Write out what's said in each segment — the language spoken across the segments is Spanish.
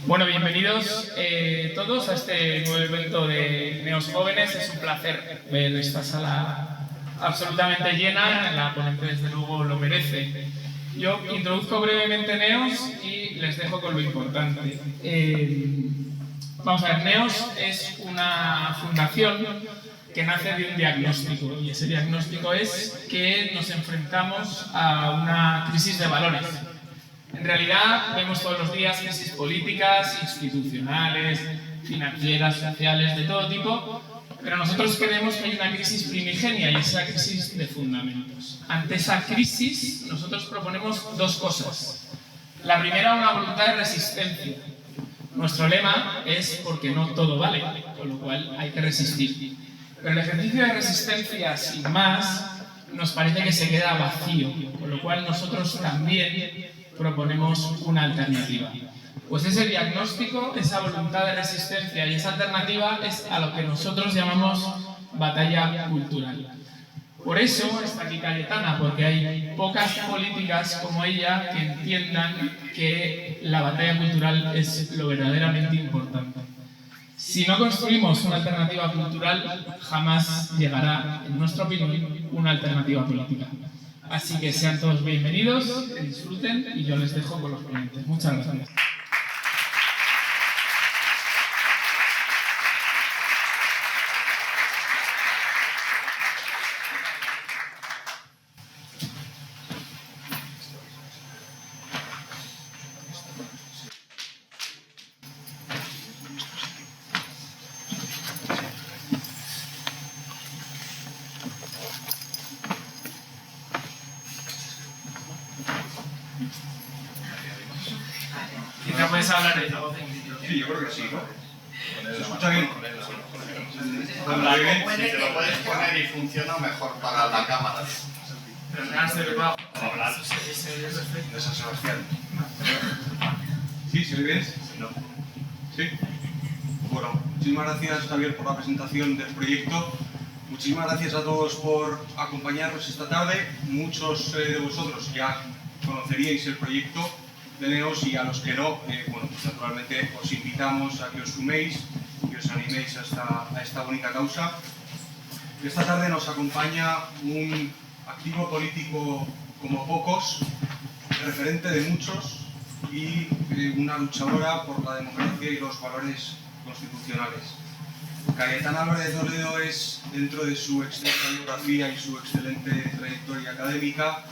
Bueno, bienvenidos todos a este nuevo evento de Neos Jóvenes. Es un placer ver esta sala absolutamente llena. La ponente, desde luego, lo merece. Yo introduzco brevemente Neos y les dejo con lo importante. Vamos a ver, Neos es una fundación que nace de un diagnóstico, y ese diagnóstico es que nos enfrentamos a una crisis de valores. En realidad vemos todos los días crisis políticas, institucionales, financieras, sociales, de todo tipo, pero nosotros creemos que hay una crisis primigenia y esa crisis de fundamentos. Ante esa crisis nosotros proponemos dos cosas. La primera, una voluntad de resistencia. Nuestro lema es porque no todo vale, con lo cual hay que resistir. Pero el ejercicio de resistencia sin más nos parece que se queda vacío, con lo cual nosotros también proponemos una alternativa. Pues ese diagnóstico, esa voluntad de resistencia y esa alternativa es a lo que nosotros llamamos batalla cultural. Por eso está aquí Cayetana, porque hay pocas políticas como ella que entiendan que la batalla cultural es lo verdaderamente importante. Si no construimos una alternativa cultural, jamás llegará, en nuestra opinión, una alternativa política. Así que sean todos bienvenidos, que disfruten y yo les dejo con los ponentes. Muchas gracias. Quizá puedes hablar de esta voz. Sí, yo creo que sí, ¿no? ¿Se escucha bien? Habla bien, si te lo puedes poner y funciona mejor para la cámara. Pero me has de hablar. De San Sebastián. ¿Sí? ¿Se ve bien? No. ¿Sí? Bueno, muchísimas gracias, Javier, por la presentación del proyecto. Muchísimas gracias a todos por acompañarnos esta tarde. Muchos de vosotros ya conoceríais el proyecto de Neos, y a los que no, bueno, pues naturalmente os invitamos a que os suméis y os animéis a esta bonita causa. Esta tarde nos acompaña un activo político como pocos, referente de muchos y una luchadora por la democracia y los valores constitucionales. Cayetana Álvarez de Toledo es, dentro de su extensa biografía y su excelente trayectoria académica,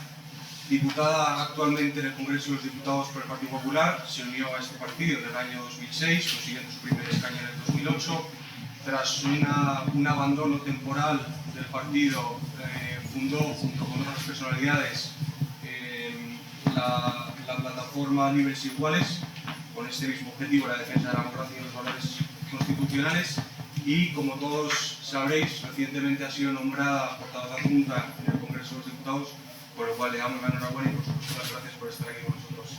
diputada actualmente en el Congreso de los Diputados por el Partido Popular. Se unió a este partido en el año 2006, consiguiendo su primer escaño en el 2008. Tras un abandono temporal del partido, fundó, junto con otras personalidades, la plataforma Libres e Iguales, con este mismo objetivo, la defensa de la democracia y los valores constitucionales. Y, como todos sabréis, recientemente ha sido nombrada portavoz adjunta en el Congreso de los Diputados, por lo cual le damos la enhorabuena y, por supuesto, las gracias por estar aquí con nosotros.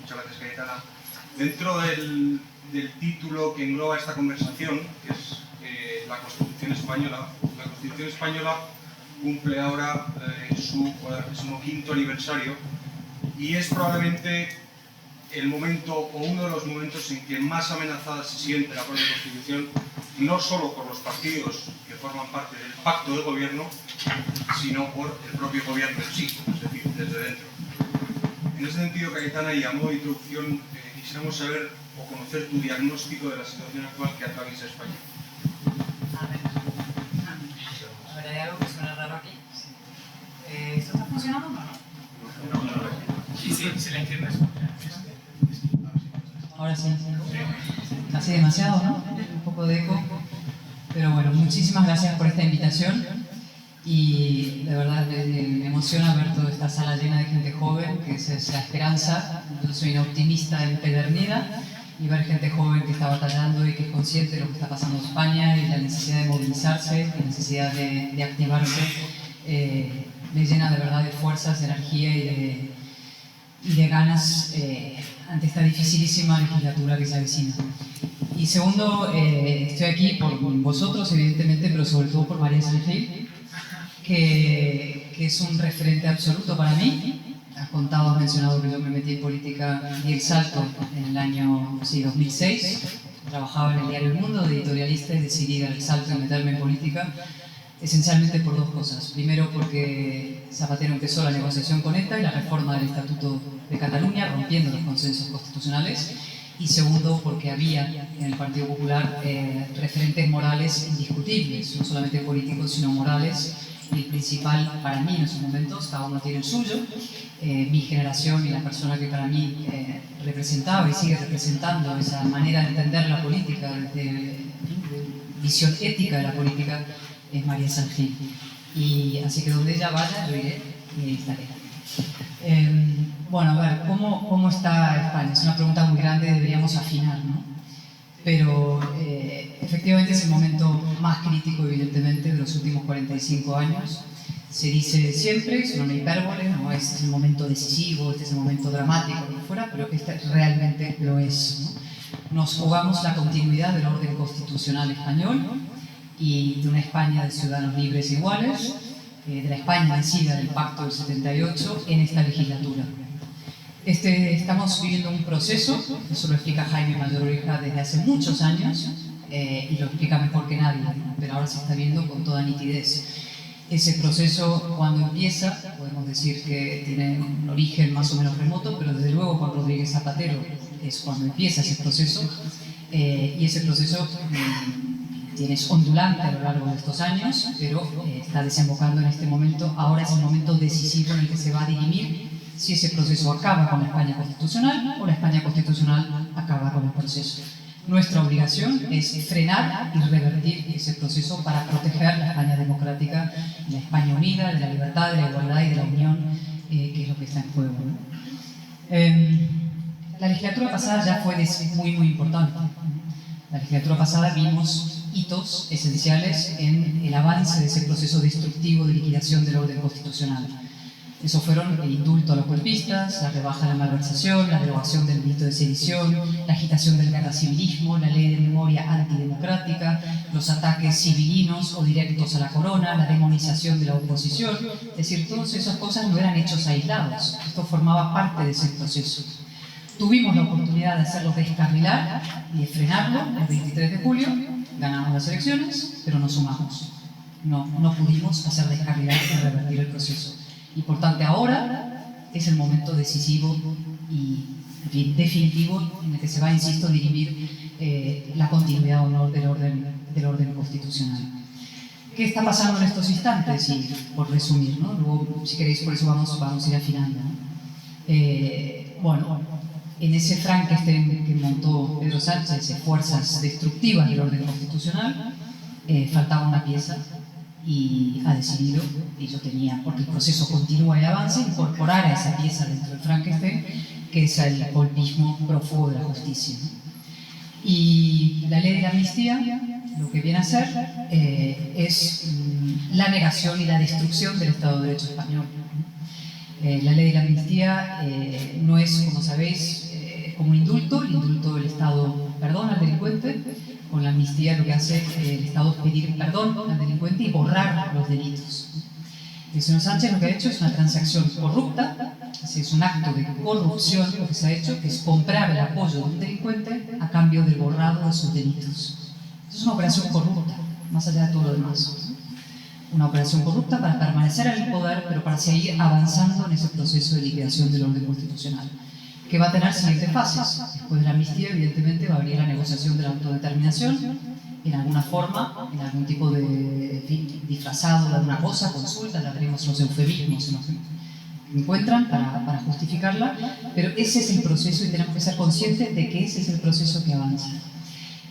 Muchas gracias, Cayetana. Dentro del título que engloba esta conversación, que es la Constitución Española, la Constitución Española cumple ahora su 45º aniversario, y es probablemente el momento, o uno de los momentos, en que más amenazada se siente la propia Constitución, no solo por los partidos que forman parte del pacto de gobierno, sino por el propio gobierno en sí, es decir, desde dentro. En ese sentido, Cayetana, y a modo de introducción, quisiéramos saber o conocer tu diagnóstico de la situación actual que atraviesa España. A ver, hay algo que suena raro aquí. ¿Esto está funcionando o no? Sí, si la entiendes. Ahora sí. Casi demasiado, ¿no? Un poco de eco. Pero bueno, muchísimas gracias por esta invitación. Y de verdad me emociona ver toda esta sala llena de gente joven, que es la esperanza. Yo soy una optimista empedernida, y ver gente joven que está batallando y que es consciente de lo que está pasando en España y la necesidad de movilizarse, la necesidad de activarse, me llena de verdad de fuerzas, de energía y de ganas ante esta dificilísima legislatura que se avecina. Y segundo, estoy aquí por vosotros, evidentemente, pero sobre todo por María Sanfield, que es un referente absoluto para mí, has contado, has mencionado que yo me metí en política y el salto en el año 2006. Trabajaba en el diario El Mundo de editorialista y decidí dar el salto y meterme en política esencialmente por dos cosas. Primero, porque Zapatero empezó la negociación con ETA y la reforma del Estatuto de Cataluña, rompiendo los consensos constitucionales. Y segundo, porque había en el Partido Popular referentes morales indiscutibles, no solamente políticos, sino morales. Y el principal para mí en esos momentos, cada uno tiene el suyo, mi generación y la persona que para mí representaba y sigue representando esa manera de entender la política, de visión ética de la política, es María Sanjil. Y así que donde ella vaya, yo iré y estaré. Bueno, a ver, ¿cómo está España? Es una pregunta muy grande, deberíamos afinar, ¿no? Pero efectivamente es el momento más crítico, evidentemente, de los últimos 45 años. Se dice siempre, es una hipérbole, ¿no? Este es el momento decisivo, este es el momento dramático, lo que fuera, pero este realmente lo es, ¿no? Nos jugamos la continuidad del orden constitucional español y de una España de ciudadanos libres e iguales, de la España vencida del Pacto del 78 en esta legislatura. Estamos viviendo un proceso, eso lo explica Jaime Mayor-Oreja desde hace muchos años y lo explica mejor que nadie, pero ahora se está viendo con toda nitidez. Ese proceso, cuando empieza, podemos decir que tiene un origen más o menos remoto, pero desde luego con Rodríguez Zapatero es cuando empieza ese proceso, y ese proceso es ondulante a lo largo de estos años, pero está desembocando en este momento. Ahora es el momento decisivo en el que se va a dirimir si ese proceso acaba con la España constitucional o la España constitucional acaba con el proceso. Nuestra obligación es frenar y revertir ese proceso para proteger la España democrática, la España unida, de la libertad, de la igualdad y de la unión, que es lo que está en juego, ¿no? La legislatura pasada ya fue muy importante. La legislatura pasada vimos hitos esenciales en el avance de ese proceso destructivo de liquidación del orden constitucional. Eso fueron el indulto a los golpistas, la rebaja de la malversación, la derogación del delito de sedición, la agitación del guerra-civilismo, la ley de memoria antidemocrática, los ataques civilinos o directos a la corona, la demonización de la oposición. Es decir, todas esas cosas no eran hechos aislados, esto formaba parte de ese proceso. Tuvimos la oportunidad de hacerlo descarrilar y de frenarlo el 23 de julio, ganamos las elecciones, pero nos sumamos. No pudimos hacer descarrilar y revertir el proceso. Y por tanto ahora es el momento decisivo y definitivo en el que se va, insisto, a dirimir la continuidad o no del orden constitucional. ¿Qué está pasando en estos instantes? Y por resumir, ¿no? Luego, si queréis, por eso vamos a ir afinando, ¿no? Bueno, en ese Frankenstein que montó Pedro Sánchez, de fuerzas destructivas del orden constitucional, faltaba una pieza y ha decidido, y yo tenía, porque el proceso continúa y avanza, incorporar a esa pieza dentro del Frankenstein, que es el golpismo prófugo de la justicia, ¿no? Y la ley de la amnistía lo que viene a hacer es la negación y la destrucción del Estado de Derecho español. La ley de la amnistía no es, como sabéis, como un indulto. El indulto del Estado perdona al delincuente. Con la amnistía lo que hace el Estado es pedir perdón al delincuente y borrar los delitos. El señor Sánchez lo que ha hecho es una transacción corrupta, es un acto de corrupción lo que se ha hecho, que es comprar el apoyo de un delincuente a cambio del borrado de sus delitos. Eso es una operación corrupta, más allá de todo lo demás. Una operación corrupta para permanecer en el poder, pero para seguir avanzando en ese proceso de liquidación del orden constitucional, que va a tener siguientes fases. Después de la amnistía, evidentemente, va a abrir la negociación de la autodeterminación, en alguna forma, en algún tipo de disfrazado de alguna cosa, consulta, ya veremos los eufemismos que nos encuentran para justificarla, pero ese es el proceso y tenemos que ser conscientes de que ese es el proceso que avanza.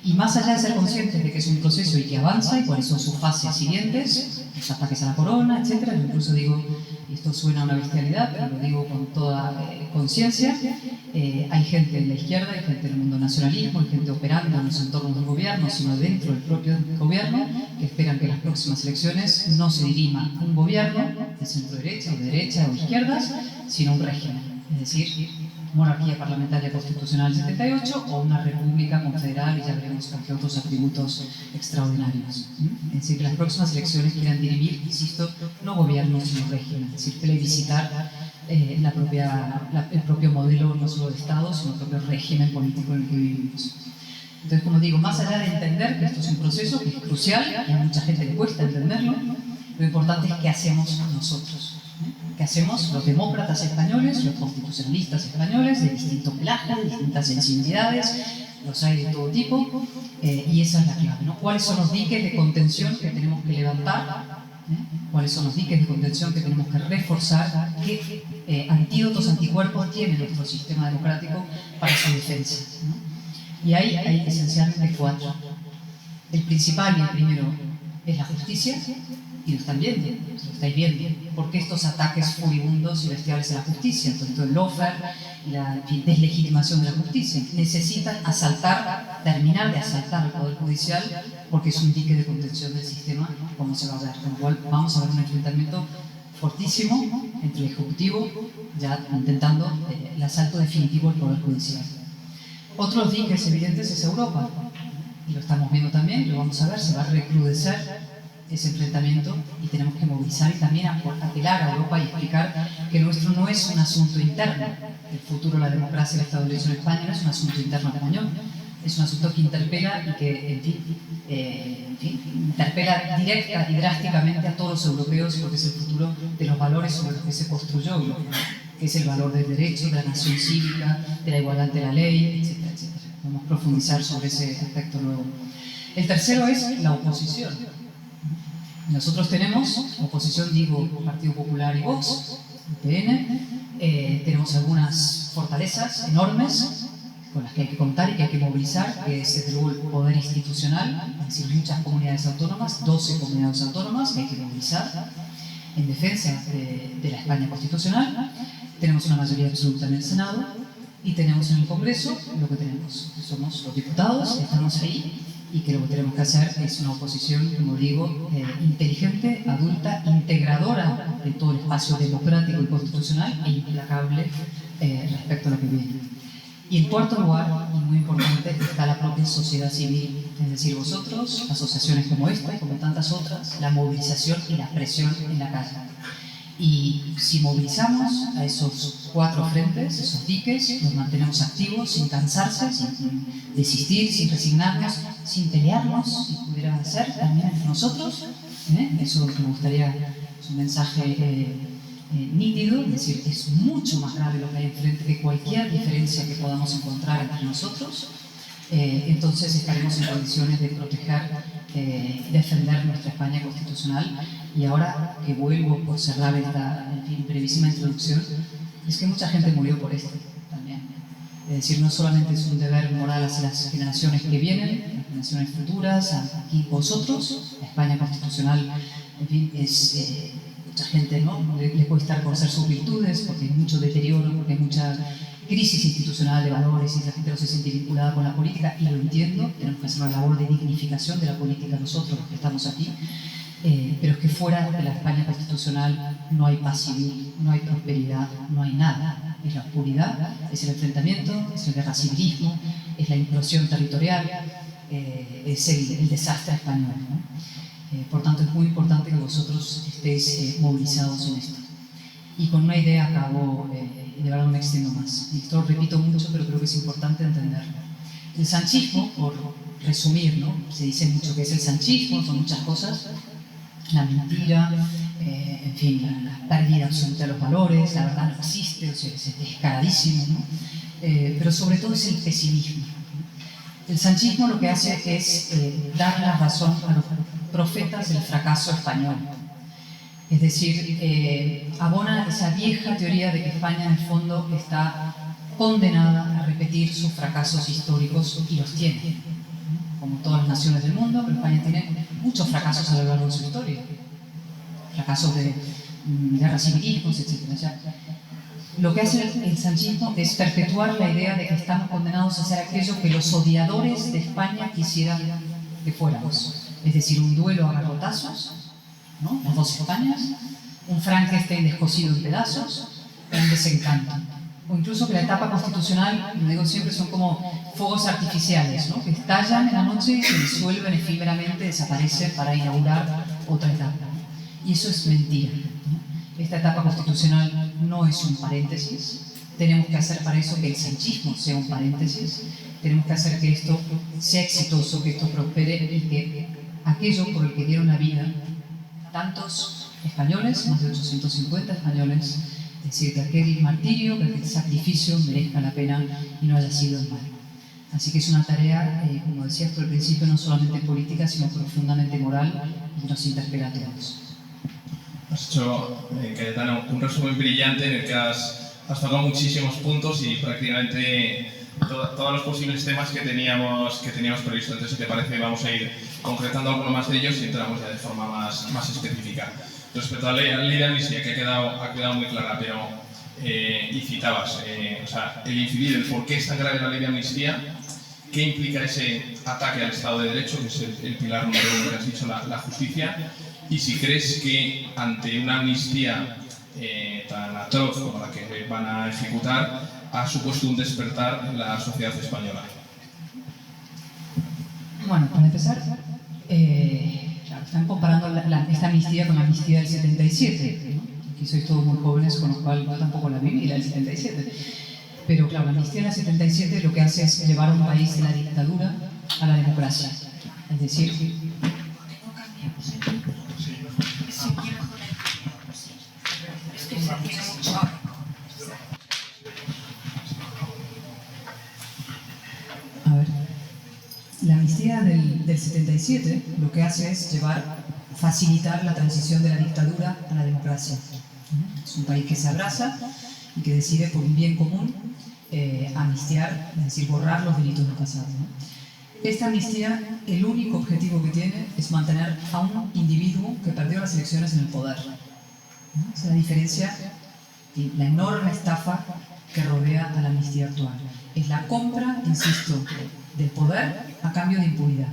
Y más allá de ser conscientes de que es un proceso y que avanza y cuáles son sus fases siguientes, los ataques a la corona, etc., yo incluso digo, y esto suena a una bestialidad, pero lo digo con toda conciencia, hay gente en la izquierda, hay gente en el mundo nacionalismo, hay gente operando en los entornos del gobierno, sino dentro del propio gobierno, que esperan que en las próximas elecciones no se dirima un gobierno de centro-derecha o izquierdas, sino un régimen, es decir, monarquía parlamentaria constitucional 78 o una república confederal, y ya veremos con qué otros atributos extraordinarios. Es decir, que las próximas elecciones quieran dirimir, insisto, no gobierno sino régimen, es decir, plebiscitar el propio modelo no solo de Estado, sino el propio régimen político en el que vivimos. Entonces, como digo, más allá de entender que esto es un proceso que es crucial, y a mucha gente le cuesta entenderlo, lo importante es qué hacemos nosotros. ¿Qué hacemos los demócratas españoles, los constitucionalistas españoles, de distintos pelajes, de distintas sensibilidades, los hay de todo tipo, y esa es la clave, ¿no? ¿Cuáles son los diques de contención que tenemos que levantar? ¿Cuáles son los diques de contención que tenemos que reforzar? ¿Qué antídotos, anticuerpos tiene nuestro sistema democrático para su defensa, ¿no? Y hay esencialmente 4. El principal y el primero es la justicia, y lo están viendo, lo estáis viendo, porque estos ataques furibundos y bestiales a la justicia, todo esto del lawfare y la deslegitimación de la justicia, necesitan terminar de asaltar al Poder Judicial, porque es un dique de contención del sistema, como se va a ver. Con lo cual vamos a ver un enfrentamiento fortísimo entre el Ejecutivo, ya intentando el asalto definitivo al Poder Judicial. Otros diques evidentes es Europa, y lo estamos viendo también, lo vamos a ver, se va a recrudecer ese enfrentamiento y tenemos que movilizar y también apelar a Europa y explicar que nuestro no es un asunto interno. El futuro de la democracia y el Estado de Derecho en España no es un asunto interno español, es un asunto que interpela y que, interpela directa y drásticamente a todos los europeos, porque es el futuro de los valores sobre los que se construyó Europa, que es el valor del derecho, de la nación cívica, de la igualdad ante la ley, etcétera, etcétera. Vamos a profundizar sobre ese aspecto luego. El tercero es la oposición. Nosotros tenemos oposición, digo, Partido Popular y Vox, PN, tenemos algunas fortalezas enormes con las que hay que contar y que hay que movilizar, que es desde luego el poder institucional, es decir, muchas comunidades autónomas, 12 comunidades autónomas que hay que movilizar en defensa de la España constitucional. Tenemos una mayoría absoluta en el Senado y tenemos en el Congreso lo que tenemos, que somos los diputados, que estamos ahí, y que lo que tenemos que hacer es una oposición, como digo, inteligente, adulta, integradora de todo el espacio democrático y constitucional e implacable respecto a lo que viene. Y en cuarto lugar, y muy importante, está la propia sociedad civil, es decir, vosotros, asociaciones como esta y como tantas otras, la movilización y la presión en la calle. Y si movilizamos a esos 4 frentes, esos diques, los mantenemos activos, sin cansarse, sin desistir, sin resignarnos, sin pelearnos, si pudiera ser, también entre nosotros, eso me gustaría, es un mensaje nítido, es decir, es mucho más grave lo que hay enfrente que cualquier diferencia que podamos encontrar entre nosotros. Entonces estaremos en condiciones de proteger, defender nuestra España constitucional. Y ahora que vuelvo por cerrar esta brevísima introducción, es que mucha gente murió por esto también. Es decir, no solamente es un deber moral hacia las generaciones que vienen, las generaciones futuras, aquí vosotros, la España constitucional, en fin, es mucha gente, ¿no? Le cuesta reconocer sus virtudes porque hay mucho deterioro, porque hay mucha crisis institucional de valores y la gente no se siente vinculada con la política, y lo entiendo, tenemos que hacer una labor de dignificación de la política nosotros los que estamos aquí, pero es que fuera de la España constitucional no hay paz civil, no hay prosperidad, no hay nada. Es la oscuridad, es el enfrentamiento, es el guerra-civilismo, es la implosión territorial, es el desastre español, ¿no? Por tanto, es muy importante que vosotros estéis movilizados en esto. Y con una idea acabo, de verdad no me extiendo más. Y esto lo repito mucho, pero creo que es importante entenderlo. El sanchismo, por resumir, ¿no? Se dice mucho que es el sanchismo, son muchas cosas, la mentira, en fin, la pérdida absoluta de los valores, la verdad no existe, o sea, es descaradísimo, ¿no? Pero sobre todo es el pesimismo. El sanchismo lo que hace es dar la razón a los profetas del fracaso español. Es decir, abona esa vieja teoría de que España en el fondo está condenada a repetir sus fracasos históricos, y los tiene, como todas las naciones del mundo, pero España tiene muchos fracasos a lo largo de su historia. Fracasos de guerras civilismos, etc. O sea, lo que hace el sanchismo es perpetuar la idea de que estamos condenados a hacer aquello que los odiadores de España quisieran que fuéramos. Es decir, un duelo a garrotazos, ¿no? Las dos Españas, un Frankenstein descosido en pedazos, un desencanto. O incluso que la etapa constitucional, lo digo siempre, son como fuegos artificiales, ¿no? Que estallan en la noche y se disuelven efímeramente, desaparecen para inaugurar otra etapa. Y eso es mentira, ¿no? Esta etapa constitucional no es un paréntesis. Tenemos que hacer para eso que el sanchismo sea un paréntesis. Tenemos que hacer que esto sea exitoso, que esto prospere y que aquello por el que dieron la vida tantos españoles, más de 850 españoles, es decir, que aquel martirio, que aquel sacrificio merezca la pena y no haya sido en vano. Así que es una tarea, como decías tú al principio, no solamente política, sino profundamente moral y nos interpela a todos. Has hecho, Cayetano, un resumen brillante en el que has tocado muchísimos puntos y prácticamente todos los posibles temas que teníamos previsto. Entonces, si te parece, vamos a ir concretando algunos más de ellos y entramos ya de forma más específica. Respecto a la ley de amnistía, que ha quedado muy clara, pero y citabas, o sea, el incidir, el por qué es tan grave la ley de amnistía, qué implica ese ataque al Estado de Derecho, que es el pilar número uno que has dicho, la justicia, y si crees que ante una amnistía tan atroz como la que van a ejecutar, ha supuesto un despertar en la sociedad española. Bueno, para empezar, claro, están comparando esta amnistía con la amnistía del 77, ¿no? Aquí sois todos muy jóvenes, con lo cual yo tampoco la viví, la del 77. Pero claro, la amnistía del 77 lo que hace es llevar a un país de la dictadura a la democracia. Es decir, a ver, la amnistía del 77 lo que hace es facilitar la transición de la dictadura a la democracia. Es un país que se abraza y que decide por un bien común amnistiar, es decir, borrar los delitos del pasado, ¿no? Esta amnistía, el único objetivo que tiene es mantener a un individuo que perdió las elecciones en el poder, ¿no? Esa es la diferencia y la enorme estafa que rodea a la amnistía actual. Es la compra, insisto, del poder a cambio de impunidad.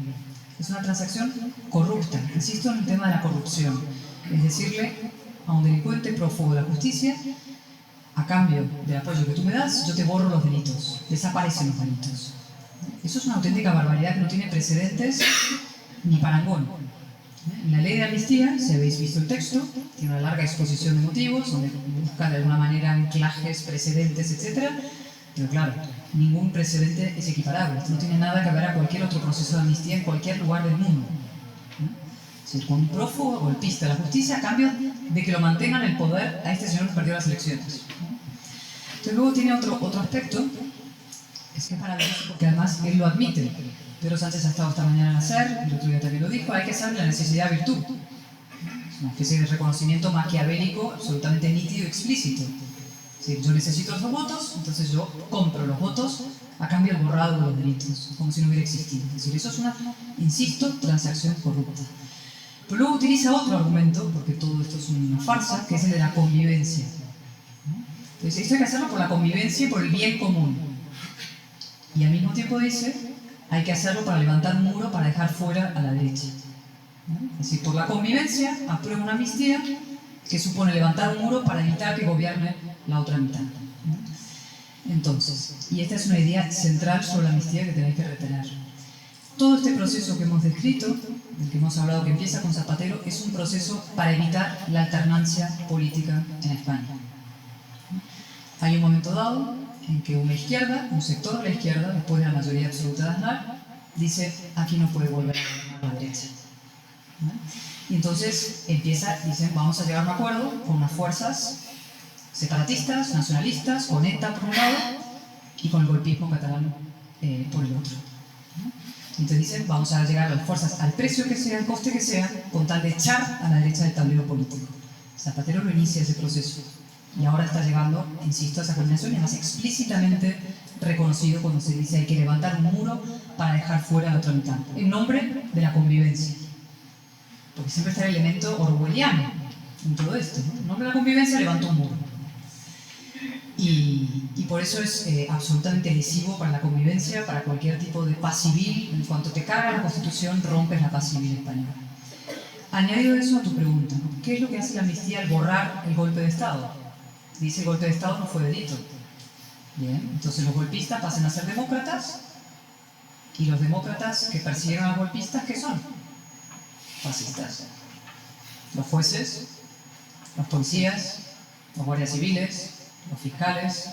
Es una transacción corrupta. Insisto en el tema de la corrupción. Es decirle a un delincuente prófugo de la justicia, a cambio del apoyo que tú me das, yo te borro los delitos. Desaparecen los delitos. Eso es una auténtica barbaridad que no tiene precedentes ni parangón. En la ley de amnistía, si habéis visto el texto, tiene una larga exposición de motivos, donde busca de alguna manera anclajes, precedentes, etc. Pero claro, ningún precedente es equiparable. Esto no tiene nada que ver a cualquier otro proceso de amnistía en cualquier lugar del mundo. Es decir, con un prófugo golpista de la justicia a cambio de que lo mantengan en el poder a este señor que perdió las elecciones. Entonces luego tiene otro aspecto, es que es maravilloso porque además él lo admite. Pedro Sánchez ha estado esta mañana en hacer, el otro día también lo dijo, hay que hacer la necesidad virtud. Es una especie de reconocimiento maquiavélico absolutamente nítido y explícito. Es decir, yo necesito los votos, entonces yo compro los votos a cambio del borrado de los delitos, como si no hubiera existido. Es decir, eso es una, insisto, transacción corrupta. Pero luego utiliza otro argumento, porque todo esto es una farsa, que es el de la convivencia. Entonces, esto hay que hacerlo por la convivencia y por el bien común. Y al mismo tiempo dice, hay que hacerlo para levantar un muro para dejar fuera a la derecha. Es decir, por la convivencia, aprueba una amnistía que supone levantar un muro para evitar que gobierne la otra mitad. Entonces, y esta es una idea central sobre la amnistía que tenéis que retener. Todo este proceso que hemos descrito, del que hemos hablado que empieza con Zapatero, es un proceso para evitar la alternancia política en España. Hay un momento dado en que una izquierda, un sector de la izquierda, después de la mayoría absoluta de Aznar, dice, aquí no puede volver a gobernar la derecha. Y entonces dicen, vamos a llegar a un acuerdo con unas fuerzas separatistas, nacionalistas, con ETA por un lado y con el golpismo catalán por el otro. Entonces dicen, vamos a llegar a las fuerzas al precio que sea, al coste que sea, con tal de echar a la derecha del tablero político. Zapatero lo inicia ese proceso. Y ahora está llegando, insisto, a esa culminación y además explícitamente reconocido cuando se dice hay que levantar un muro para dejar fuera a la otra mitad, en nombre de la convivencia. Porque siempre está el elemento orwelliano en todo esto, ¿no? En nombre de la convivencia levanta un muro. Y por eso es absolutamente lesivo para la convivencia, para cualquier tipo de paz civil. En cuanto te carga la Constitución, rompes la paz civil española. Añadido eso a tu pregunta, ¿no? ¿Qué es lo que hace la amnistía al borrar el golpe de Estado? Dice el golpe de Estado no fue delito. Bien, entonces los golpistas pasan a ser demócratas y los demócratas que persiguieron a los golpistas, ¿qué son? Fascistas. Los jueces, los policías, los guardias civiles, los fiscales,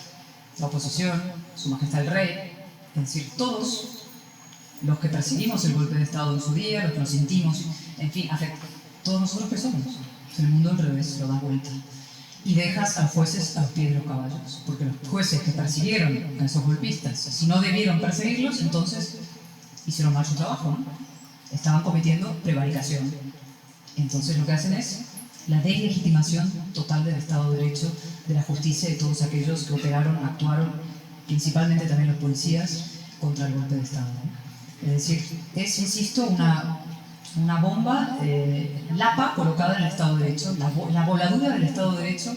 la oposición, Su Majestad el Rey, es decir, todos los que percibimos el golpe de Estado en su día, los que lo sentimos, en fin, todos nosotros que somos. El mundo al revés, lo das vuelta. Y dejas a los jueces a los pies de los caballos, porque los jueces que persiguieron a esos golpistas, si no debieron perseguirlos, entonces hicieron mal su trabajo, ¿no? Estaban cometiendo prevaricación. Entonces lo que hacen es la deslegitimación total del Estado de Derecho, de la justicia y todos aquellos que operaron, actuaron, principalmente también los policías, contra el golpe de Estado, ¿no? Es decir, es, insisto, una bomba lapa colocada en el Estado de Derecho, la voladura del Estado de Derecho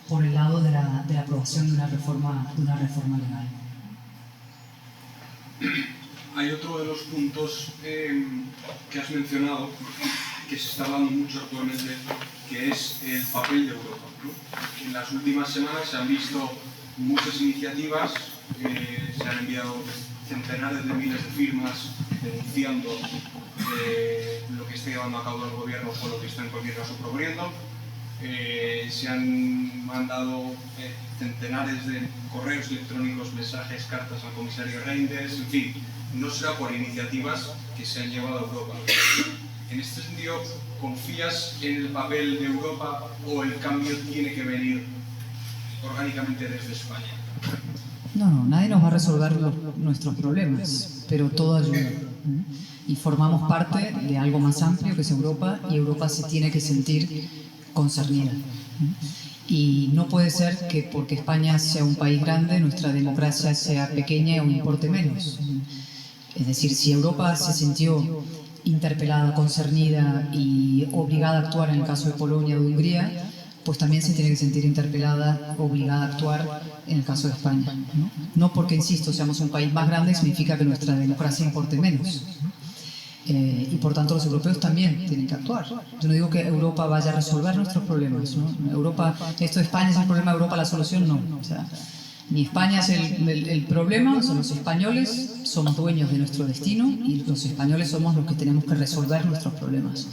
por el lado de la aprobación de una reforma legal. Hay otro de los puntos que has mencionado, que se está hablando mucho actualmente, que es el papel de Europa, ¿no? En las últimas semanas se han visto muchas iniciativas, se han enviado centenares de miles de firmas denunciando lo que está llevando a cabo el gobierno o lo que está en cualquier caso proponiendo. Se han mandado centenares de correos electrónicos, mensajes, cartas al comisario Reinders, en fin, no será por iniciativas que se han llevado a Europa. En este sentido, ¿confías en el papel de Europa o el cambio tiene que venir orgánicamente desde España? No, nadie nos va a resolver nuestros problemas, pero todo ayuda. Y formamos parte de algo más amplio que es Europa, y Europa se tiene que sentir concernida. Y no puede ser que porque España sea un país grande, nuestra democracia sea pequeña o importe menos. Es decir, si Europa se sintió interpelada, concernida y obligada a actuar en el caso de Polonia o de Hungría, pues también se tiene que sentir interpelada, obligada a actuar en el caso de España, ¿no? No porque, insisto, seamos un país más grande significa que nuestra democracia importe menos. Y por tanto los europeos también tienen que actuar. Yo no digo que Europa vaya a resolver nuestros problemas, ¿no? Europa, esto de España es el problema, Europa la solución, no. O sea, ni España es el problema, o sea, los españoles somos dueños de nuestro destino y los españoles somos los que tenemos que resolver nuestros problemas.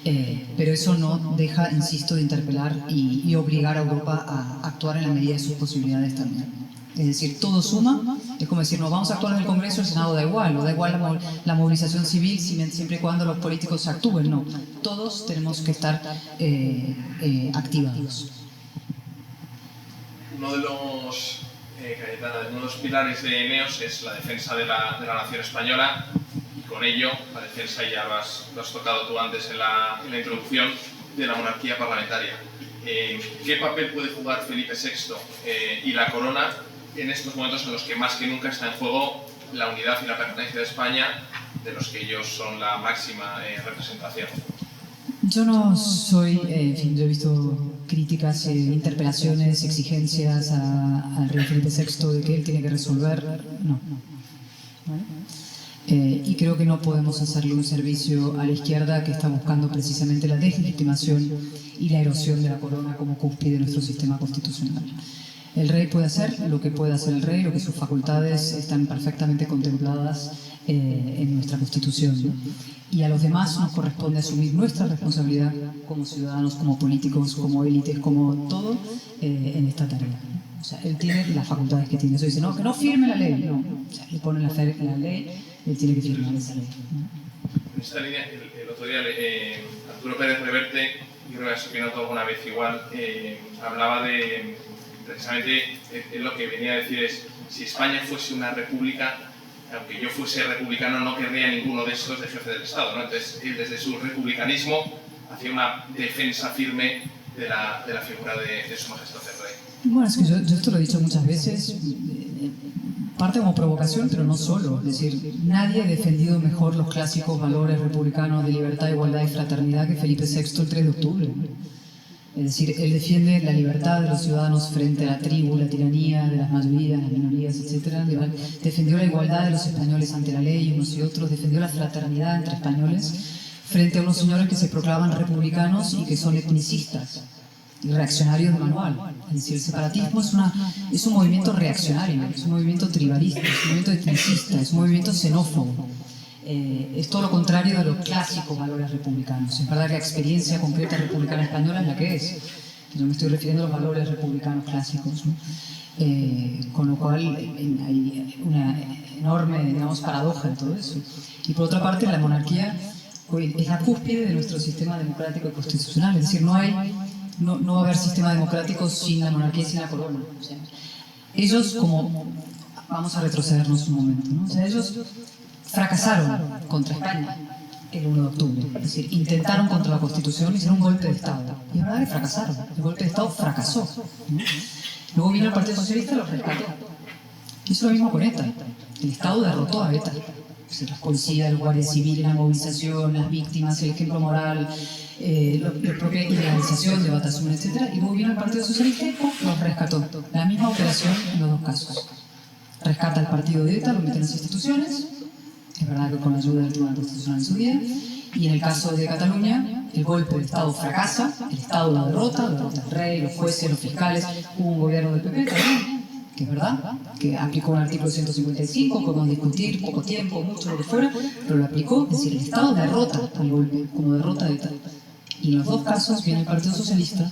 Pero eso no deja, insisto, de interpelar y obligar a Europa a actuar en la medida de sus posibilidades también. Es decir, todo suma, es como decir, no vamos a actuar en el Congreso, el Senado da igual, o da igual la movilización civil siempre y cuando los políticos actúen, no. Todos tenemos que estar activados. Uno de los pilares de Eneos es la defensa de la nación española, y con ello la defensa, ya lo has tocado tú antes en la introducción, de la monarquía parlamentaria. ¿Qué papel puede jugar Felipe VI y la corona en estos momentos en los que más que nunca está en juego la unidad y la pertenencia de España, de los que ellos son la máxima representación? Yo no soy, en fin, yo he visto críticas, interpelaciones, exigencias al rey Felipe VI de que él tiene que resolver, no. Y creo que no podemos hacerle un servicio a la izquierda que está buscando precisamente la deslegitimación y la erosión de la corona como cúspide de nuestro sistema constitucional. El rey puede hacer lo que puede hacer el rey, lo que sus facultades están perfectamente contempladas en nuestra Constitución, ¿no? Y a los demás nos corresponde asumir nuestra responsabilidad como ciudadanos, como políticos, como élites, como todo en esta tarea. O sea, él tiene las facultades que tiene. Eso dice, no, que no firme la ley. No, o sea, le ponen la ley, él tiene que firmar esa ley. En esta línea, el otro día Arturo Pérez Reverte, yo creo que has opinado alguna vez igual, hablaba de, precisamente, lo que venía a decir es, si España fuese una república, aunque yo fuese republicano, no querría ninguno de estos de jefe del Estado, ¿no? Entonces, él desde su republicanismo hacía una defensa firme de la figura de Su Majestad el Rey. Bueno, es que yo esto lo he dicho muchas veces, parte como provocación, pero no solo. Es decir, nadie ha defendido mejor los clásicos valores republicanos de libertad, igualdad y fraternidad que Felipe VI el 3 de octubre. Es decir, él defiende la libertad de los ciudadanos frente a la tribu, la tiranía de las mayorías, las minorías, etc. Defendió la igualdad de los españoles ante la ley, unos y otros. Defendió la fraternidad entre españoles frente a unos señores que se proclaman republicanos y que son etnicistas y reaccionarios de manual. Es decir, el separatismo es un movimiento reaccionario, es un movimiento tribalista, es un movimiento etnicista, es un movimiento xenófobo. Es todo lo contrario de los clásicos valores republicanos. Es verdad que la experiencia concreta republicana española es la que es, Yo me estoy refiriendo a los valores republicanos clásicos, ¿no? Con lo cual hay una enorme, digamos, paradoja en todo eso. Y por otra parte, la monarquía hoy es la cúspide de nuestro sistema democrático y constitucional, es decir, no va a haber sistema democrático sin la monarquía y sin la corona. O sea, ellos, vamos a retrocedernos un momento, ¿no? O sea, ellos fracasaron contra España el 1 de octubre, es decir, intentaron contra la Constitución, hicieron un golpe de Estado, y es verdad que fracasaron, el golpe de Estado fracasó, ¿no? Luego vino el Partido Socialista y los rescató. Hizo lo mismo con ETA, el Estado derrotó a ETA. La policía, el guardia civil, la movilización, las víctimas, el ejemplo moral, la propia ilegalización de Batasuna, etc. Y luego vino el Partido Socialista y los rescató. La misma operación en los dos casos. Rescata al partido de ETA, lo mete en las instituciones, es verdad que con la ayuda del Tribunal Constitucional en su día, y en el caso de Cataluña, el golpe de Estado fracasa, el Estado la derrota el rey, los jueces, los fiscales, hubo un gobierno del PP también, que es verdad, que aplicó un artículo 155, podemos discutir, poco tiempo, mucho, lo que fuera, pero lo aplicó, es decir, el Estado derrota al golpe, como derrota de ETA. Y en los dos casos viene el Partido Socialista,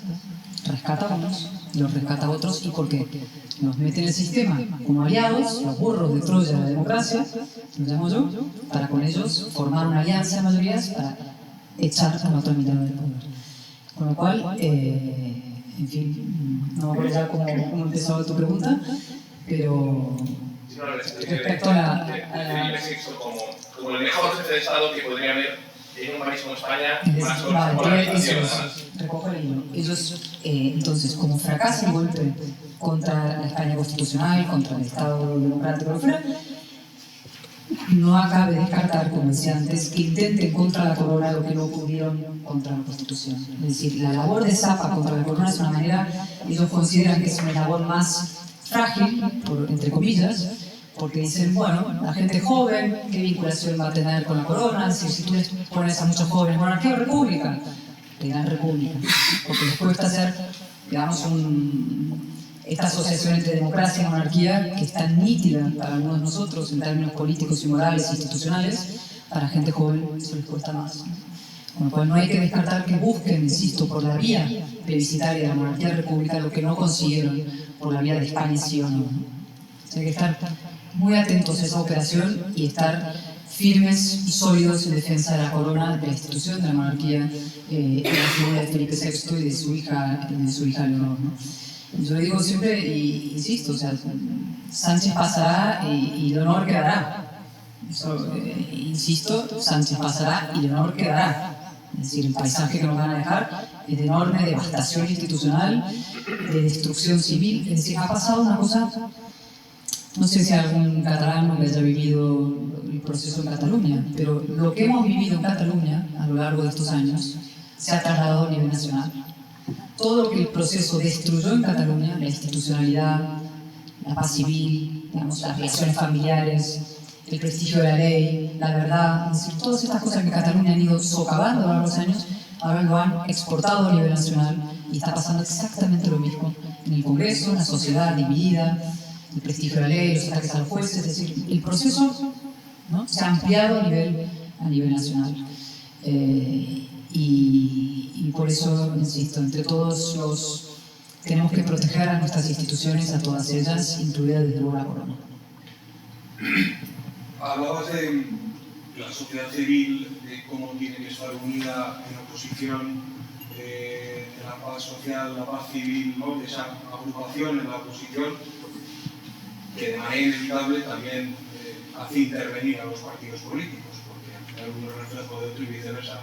rescata a unos y los rescata a otros, ¿y por qué? Los mete en el sistema como aliados, los burros de Troya de la democracia, lo llamo yo, para con ellos formar una alianza de mayorías para echar a la otra mitad del poder. Con lo cual, en fin, no me acuerdo ya cómo empezó tu pregunta, pero respecto a la como el mejor jefe de Estado que podría haber en un país como España, más vale, recoge el hilo. Ellos, entonces, como fracasa el golpe contra la España constitucional, contra el Estado democrático, lo fuera, no acabe de descartar, como decía antes, que intenten contra la corona lo que no pudieron contra la Constitución. Es decir, la labor de Zapa contra la corona es una manera, ellos consideran que es una labor más frágil, entre comillas, porque dicen, bueno, la gente joven, ¿qué vinculación va a tener con la corona? Es decir, si tú les pones a muchos jóvenes, ¿monarquía o república? Te dirán república, porque les cuesta hacer, digamos, esta asociación entre democracia y monarquía que es tan nítida para algunos de nosotros en términos políticos y morales e institucionales, para gente joven eso les cuesta más, ¿no? Con lo cual no hay que descartar que busquen, insisto, por la vía plebiscitaria de la monarquía república lo que no consiguieron por la vía de España sí o no, ¿no? O sea, hay que estar muy atentos a esa operación y estar firmes y sólidos en defensa de la corona, de la institución de la monarquía, en la figura de Felipe VI y de su hija Leonor, ¿no? Yo le digo siempre, y insisto, o sea, Sánchez pasará y Leonor quedará. Eso, insisto, Sánchez pasará y Leonor quedará. Es decir, el paisaje que nos van a dejar es de enorme devastación institucional, de destrucción civil. Es decir, ha pasado una cosa, no sé si algún catalán que haya vivido el proceso en Cataluña, pero lo que hemos vivido en Cataluña a lo largo de estos años se ha trasladado a nivel nacional. Todo lo que el proceso destruyó en Cataluña, la institucionalidad, la paz civil, digamos, las relaciones familiares, el prestigio de la ley, la verdad, es decir, todas estas cosas que Cataluña han ido socavando a lo largo de los años, ahora lo han exportado a nivel nacional y está pasando exactamente lo mismo en el Congreso, en la sociedad dividida, el prestigio de la ley, los ataques a los jueces, es decir, el proceso, ¿no?, se ha ampliado a nivel nacional. Y por eso, insisto, entre todos tenemos que proteger a nuestras instituciones, a todas ellas, incluida desde luego la corona. Hablabas de la sociedad civil, de cómo tiene que estar unida en oposición, de la paz social, la paz civil, ¿no?, de esa agrupación en la oposición, que de manera inevitable también hace intervenir a los partidos políticos, porque hay un reflejo de otro y viceversa.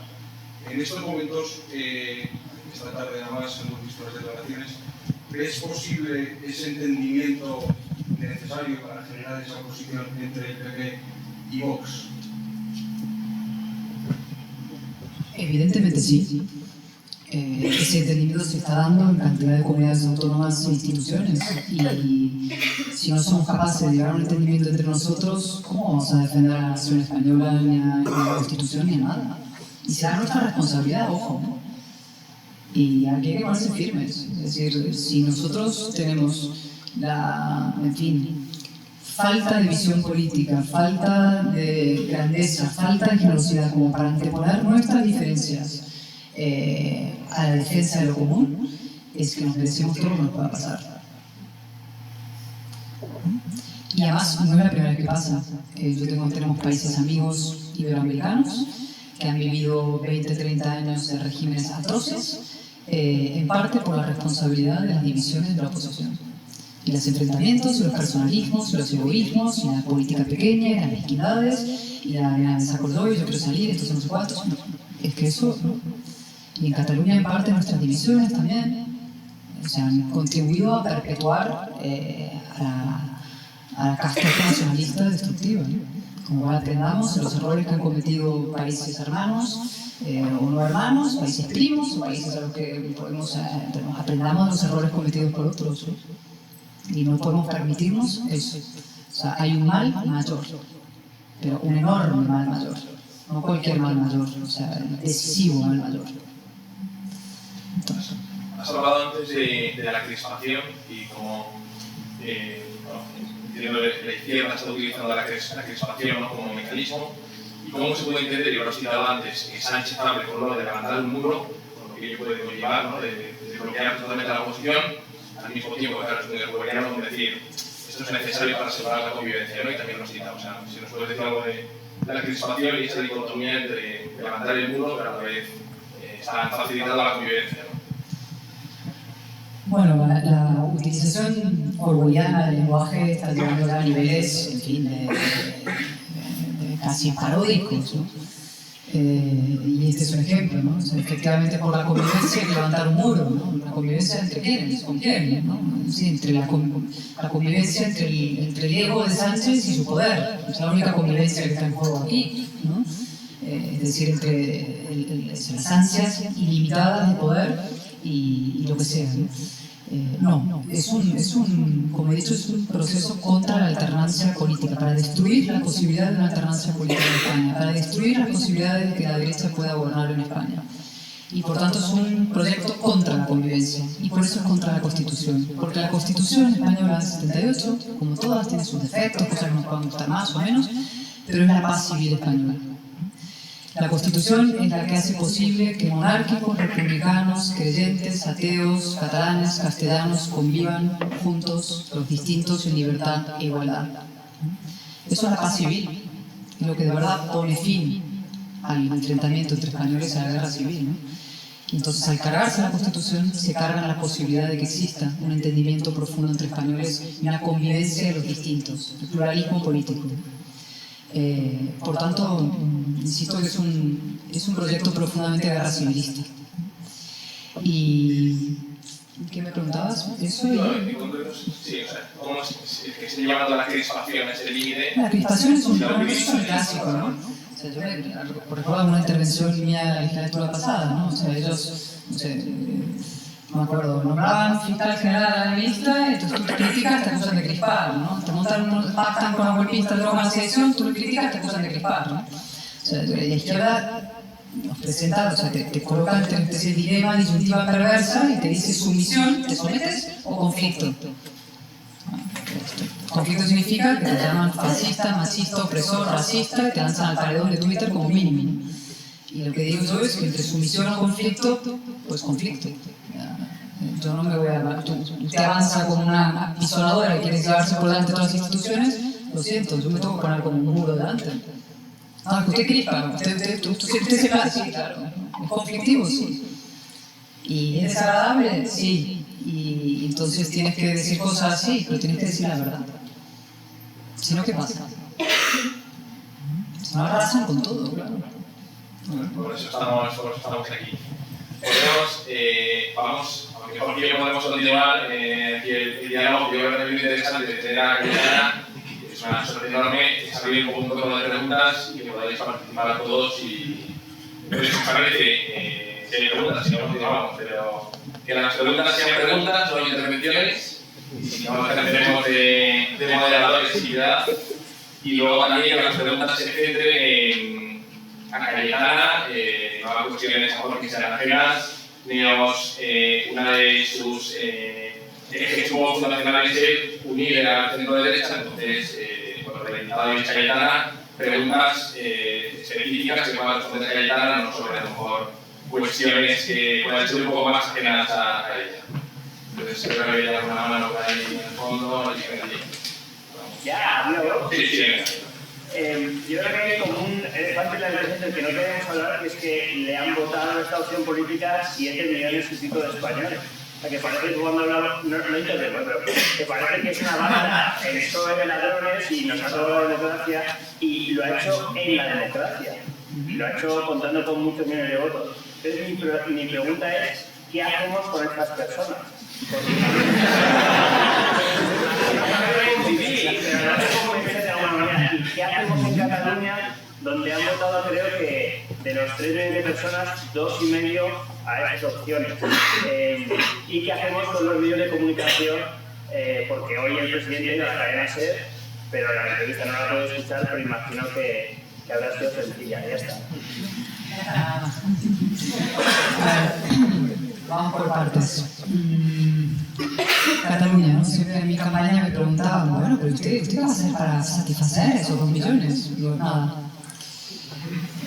En estos momentos, esta tarde además hemos visto las declaraciones, ¿es posible ese entendimiento necesario para generar esa oposición entre el PP y Vox? Evidentemente sí. Ese entendimiento se está dando en cantidad de comunidades autónomas e instituciones, y si no somos capaces de llegar a un entendimiento entre nosotros, ¿cómo vamos a defender a la nación española, ni a la Constitución, ni a nada? Y será nuestra responsabilidad, ojo, ¿no? Y aquí hay que ponerse firmes. Es decir, si nosotros tenemos falta de visión política, falta de grandeza, falta de generosidad como para anteponer nuestras diferencias a la defensa de lo común, es que nos merecemos todo lo que nos pueda pasar. Y además, no es la primera vez que pasa. Tenemos países amigos iberoamericanos que han vivido 20, 30 años de regímenes atroces, en parte por la responsabilidad de las divisiones de la oposición. Y los enfrentamientos, y los personalismos, y los egoísmos, y la política pequeña, y las mezquindades, y la desacordó, y yo quiero salir, estos son no sé cuántos. No, es que eso, ¿no? Y en Cataluña, en parte, nuestras divisiones también, o sea, han contribuido a perpetuar a la casta nacionalista destructiva, ¿no? Como aprendamos de los errores que han cometido países hermanos o no hermanos, países primos o países a los que aprendamos de los errores cometidos por otros, ¿no? Y no podemos permitirnos eso. O sea, hay un mal mayor, pero un enorme mal mayor, no cualquier mal mayor, o sea, el decisivo mal mayor. Entonces, has hablado antes de la crispación y cómo la izquierda está utilizando la crispación, ¿no?, como mecanismo, y cómo se puede entender, y lo has citado antes, que Sánchez hable con lo de levantar un muro, con lo que ello puede conllevar, ¿no?, de bloquear totalmente a la oposición, al mismo tiempo, claro, es muy orwelliano como decir, esto es necesario para asegurar la convivencia, ¿no?, y también lo has citado. O sea, si nos puedes decir algo de la crispación y esa dicotomía entre levantar el muro, pero a la vez están facilitando la convivencia, ¿no? Bueno, la utilización orwelliana del lenguaje está llegando a niveles, en fin, de casi paródicos, ¿no? Y este es un ejemplo, ¿no? O sea, efectivamente, por la convivencia hay que levantar un muro, ¿no? La convivencia entre quiénes, con quiénes, ¿no? Sí, entre la convivencia entre el ego de Sánchez y su poder. Es la única convivencia que está en juego aquí, ¿no? Es decir, entre las ansias ilimitadas de poder y lo que sea, ¿no? No, como he dicho, es un proceso contra la alternancia política, para destruir la posibilidad de una alternancia política en España, para destruir las posibilidades de que la derecha pueda gobernar en España. Y por tanto es un proyecto contra la convivencia, y por eso es contra la Constitución. Porque la Constitución española del 78, como todas, tiene sus defectos, cosas que nos puedan gustar más o menos, pero es la paz civil española. La Constitución es la que hace posible que monárquicos, republicanos, creyentes, ateos, catalanes, castellanos convivan juntos, los distintos, en libertad e igualdad. Eso es la paz civil, es lo que de verdad pone fin al enfrentamiento entre españoles y a la guerra civil, ¿no? Entonces, al cargarse la Constitución, se cargan la posibilidad de que exista un entendimiento profundo entre españoles y una convivencia de los distintos, el pluralismo político. Por tanto, insisto que es un proyecto profundamente guerra civilista. ¿Y qué me preguntabas? ¿Eso? No, en concreto, sí, o sea, ¿cómo es que se lleva a la crispación, ese límite? La crispación es un clásico, ¿no? O sea, yo recuerdo una intervención mía en la legislatura pasada, ¿no? O sea, ellos, no sé, no me acuerdo, nombraban fiscal general a la ministra, entonces tú te criticas, te acusan de crispar, ¿no? Te pactan con los golpistas, drogan la sedición, tú lo criticas, te acusan de crispar, ¿no? O sea, la izquierda nos presenta, o sea, te coloca entre una especie de dilema, disyuntiva perversa, y te dice sumisión, ¿te sometes o conflicto? Conflicto significa que te llaman fascista, machista, opresor, racista, y te lanzan al paredón de Twitter como mínimo. Y lo que digo yo es que entre sumisión o conflicto, pues conflicto. Yo no me voy a... Usted avanza con una apisonadora y quiere llevarse por delante todas las instituciones, lo siento, yo me tengo que poner como un muro delante. Ah, que usted crispa, usted se pasa, sí, claro. Es conflictivo, sí. ¿Y es desagradable? Sí. Y entonces tienes que decir cosas así, pero tienes que decir la verdad. Si no, ¿qué pasa? Si no, arrasan con todo, claro. Por eso estamos aquí. Vamos, aunque por fin podemos continuar aquí el diálogo, que yo creo que es muy interesante de tener a Cayetana. Es una suerte enorme abrir un punto de preguntas y que podáis participar todos. Y pues, me parece que hay preguntas, si no continuamos, pero que las preguntas sean preguntas, no intervenciones. Y si no, tenemos de moderadores y edad. Y luego también que las preguntas se centren a Cayetana, no a cuestiones que sean ajenas. Teníamos una de sus ejes fundamentales es unir al centro de derecha, entonces, bueno, reivindicado de Cayetana, preguntas específicas que puedan responder Cayetana, no sobre a lo mejor cuestiones que puedan ser un poco más ajenas a ella. Entonces, creo que había alguna mano por ahí en el fondo y venga allí. Ya, amigo. Sí, sí, venga. Yo creo que hay como un elefante en la habitación del que no queremos hablar, que es que le han votado esta opción política 7 millones y pico de españoles. O sea, que parece que cuando hablamos, no entendemos, pero que parece que es una banda en esto de ladrones y nos ha robado la democracia, y lo ha hecho en la democracia. Y lo ha hecho contando con muchos millones de votos. Entonces mi pregunta es, ¿qué hacemos con estas personas? Porque ¿y qué hacemos en Cataluña, donde han votado, creo que de los 3 millones de personas, 2,5 a estas opciones? ¿Y qué hacemos con los medios de comunicación? Porque hoy el presidente de la cadena SER, pero la entrevista no la puedo escuchar, pero imagino que habrá sido sencilla. Ya está. Vamos por partes. Cataluña, ¿no? Siempre en mi campaña me preguntaban, bueno, pero ¿usted qué va a hacer para satisfacer esos 2 millones? Digo, nada.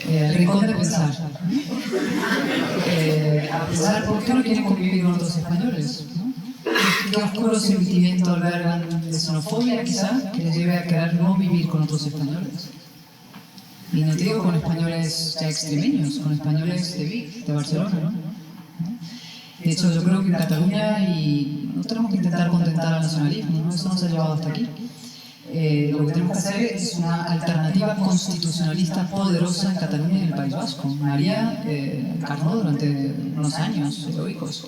El rincón de pensar. A pensar, ¿por qué no quieren convivir con otros españoles? ¿No? ¿Qué oscuro sentimiento albergan de xenofobia, quizá, que les lleve a querer no vivir con otros españoles? Y no te digo con españoles ya extremeños, con españoles de Vic, de Barcelona, ¿no? De hecho, yo creo que en Cataluña no tenemos que intentar contentar al nacionalismo, ¿no? Eso nos ha llevado hasta aquí. Lo que tenemos que hacer es una alternativa constitucionalista poderosa en Cataluña y en el País Vasco. María encarnó durante unos años heroicos.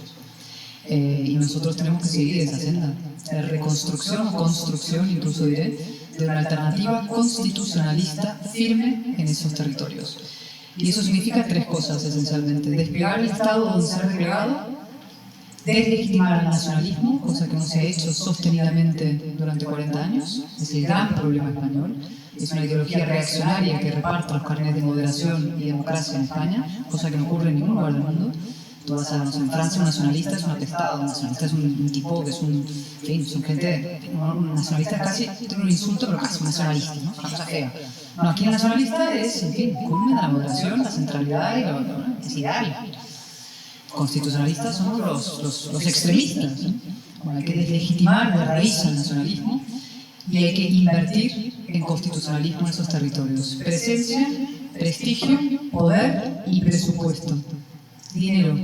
Y nosotros tenemos que seguir esa senda de reconstrucción o construcción, incluso diré, de una alternativa constitucionalista firme en esos territorios. Y eso significa 3 cosas esencialmente: desplegar el Estado donde ser desplegado, deslegitimar al nacionalismo, cosa que no se ha hecho sostenidamente durante 40 años, es el gran problema español. Es una ideología reaccionaria que reparte los carnets de moderación y democracia en España, cosa que no ocurre en ningún lugar del mundo. Tú vas a, no sé, en Francia un nacionalista es un apestado, un nacionalista es un tipo que es un gente, un nacionalista es casi, tengo un insulto, pero casi un nacionalista, ¿no? Una cosa fea. No, aquí el nacionalista es, en fin, culmen de la moderación, la centralidad y es ideal. Constitucionalistas somos los extremistas, ¿no? Bueno, hay que deslegitimar de raíz al nacionalismo y hay que invertir en constitucionalismo en esos territorios. Presencia, prestigio, poder y presupuesto. Dinero.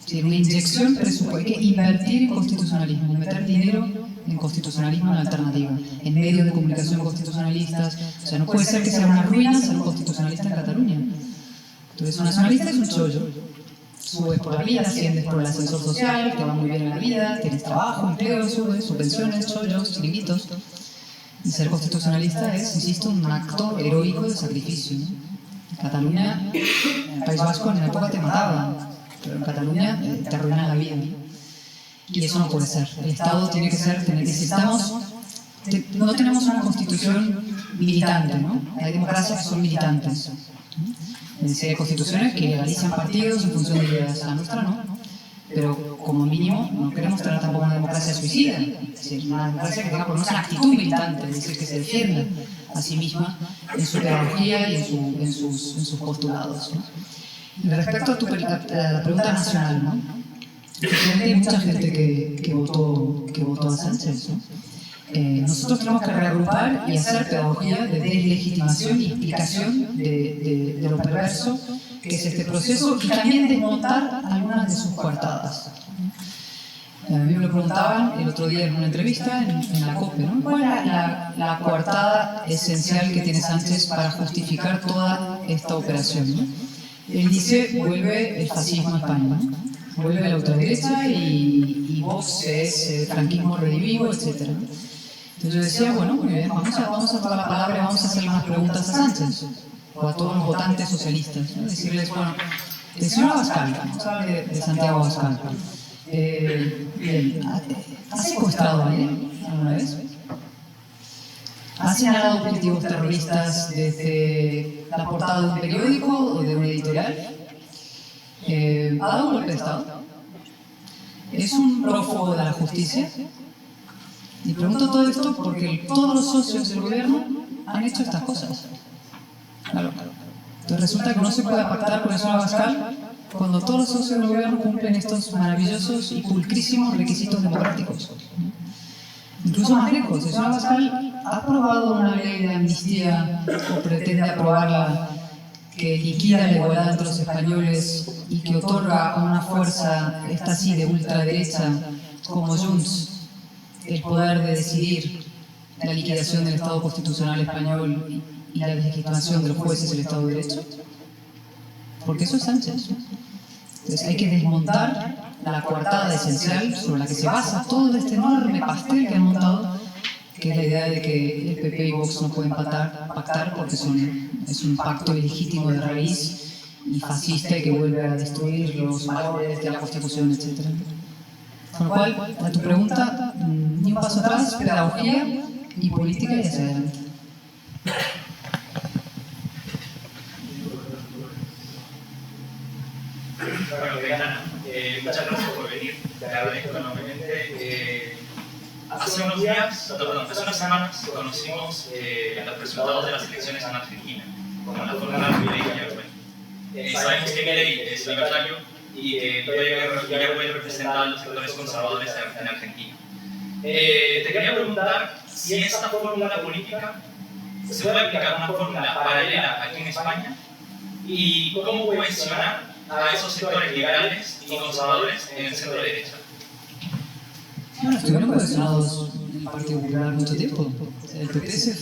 Sí, una inyección presupuesto. Hay que invertir en constitucionalismo, meter dinero en constitucionalismo en alternativa, en medios de comunicación constitucionalistas. O sea, no puede ser que sea una ruina ser un constitucionalista en Cataluña. Entonces, un nacionalista es un chollo. Subes por la vida, asciendes por el ascensor social, te va muy bien en la vida, tienes trabajo, empleo, subes, subvenciones, chollos, chiringuitos. Y ser constitucionalista es, insisto, un acto heroico de sacrificio, ¿no? En Cataluña, en el País Vasco, en la época te mataban, pero en Cataluña te arruinan la vida. Y eso no puede ser. El Estado tiene que ser, no tenemos una constitución militante, ¿no? Hay democracias que son militantes. Hay constituciones que legalizan partidos en función de ideas. La nuestra no. Pero como mínimo no queremos tener tampoco una democracia suicida. Es decir, una democracia que tenga por lo menos una actitud militante, es decir, que se defienda a sí misma en su pedagogía y en sus postulados, ¿no? Y respecto a la pregunta nacional, ¿no? Efectivamente hay mucha gente que votó a Sánchez, ¿no? Nosotros tenemos que reagrupar y hacer pedagogía de deslegitimación y explicación de lo perverso que es este proceso y también desmontar algunas de sus coartadas. A mí me lo preguntaban el otro día en una entrevista en la COPE, ¿no? ¿Cuál es la coartada esencial que tiene Sánchez para justificar toda esta operación, ¿no? Él dice, vuelve el fascismo a España, ¿no? Vuelve la ultraderecha y Vox es franquismo redivivo, etc. Entonces yo decía, bueno, muy bien, vamos a tomar la palabra y vamos a hacerle unas preguntas a Sánchez o a todos los votantes socialistas, ¿no? Decirles, bueno, el señor Abascal, vamos a hablar de Santiago Abascal. ¿Ha secuestrado a alguien alguna vez? ¿Ha señalado objetivos terroristas desde la portada de un periódico o de un editorial? ¿Ha dado un golpe de Estado? ¿Es un prófugo de la justicia? Y pregunto todo esto porque todos los socios del gobierno han hecho estas cosas. Claro. Entonces resulta que no se puede pactar con el señor Abascal cuando todos los socios del gobierno cumplen estos maravillosos y pulcrísimos requisitos democráticos. Incluso más lejos, el señor Abascal ha aprobado una ley de amnistía o pretende aprobarla que liquida la igualdad entre los españoles y que otorga a una fuerza, esta sí, de ultraderecha, como Junts, el poder de decidir la liquidación del Estado constitucional español y la legitimación de los jueces del Estado de Derecho? Porque eso es Sánchez. Entonces hay que desmontar la coartada esencial sobre la que se basa todo este enorme pastel que han montado, que es la idea de que el PP y Vox no pueden pactar porque es un pacto ilegítimo de raíz y fascista y que vuelve a destruir los valores de la Constitución, etc. Con lo cual, a tu pregunta, ni un paso atrás, pedagogía y política y hacia adelante. Bueno, Diana, muchas gracias por venir. Te agradezco enormemente. Hace unas semanas conocimos los resultados de las elecciones en Argentina, con la fórmula Milei Gallardo. Sabemos que Milei es libertario y que puede representar a los sectores conservadores en Argentina. Te quería preguntar si esta fórmula política se puede aplicar una fórmula paralela aquí en España y cómo cohesionar a esos sectores liberales y conservadores en el centro derecha. Bueno, estuvieron cohesionados en el Partido Popular mucho tiempo. El PP se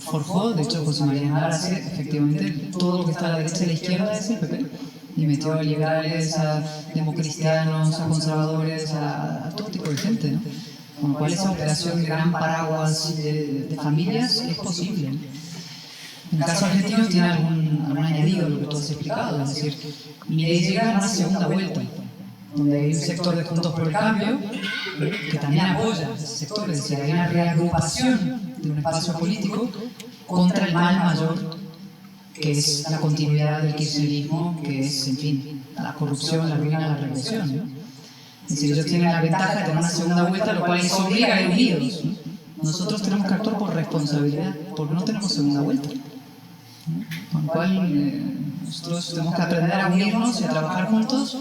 forjó, de hecho José María Aznar hace efectivamente todo lo que está a la derecha y a la izquierda es el PP. Y metió a liberales, a democristianos, a conservadores, a todo tipo de gente, ¿no? Con lo cual esa operación de gran paraguas de familias es posible. En el caso argentino tiene algún añadido a lo que tú has explicado, es decir, Milei llega en una segunda vuelta, donde hay un sector de Juntos por el Cambio que también apoya ese sector, es decir, hay una reagrupación de un espacio político contra el mal mayor, que es la continuidad del kirchnerismo, que es, en fin, la corrupción, la ruina, la regresión, ¿no? Es decir, ellos tienen la ventaja de tener una segunda vuelta, lo cual les obliga a ir unidos, ¿no? Nosotros tenemos que actuar por responsabilidad, porque no tenemos segunda vuelta. Con lo cual, nosotros tenemos que aprender a unirnos y a trabajar juntos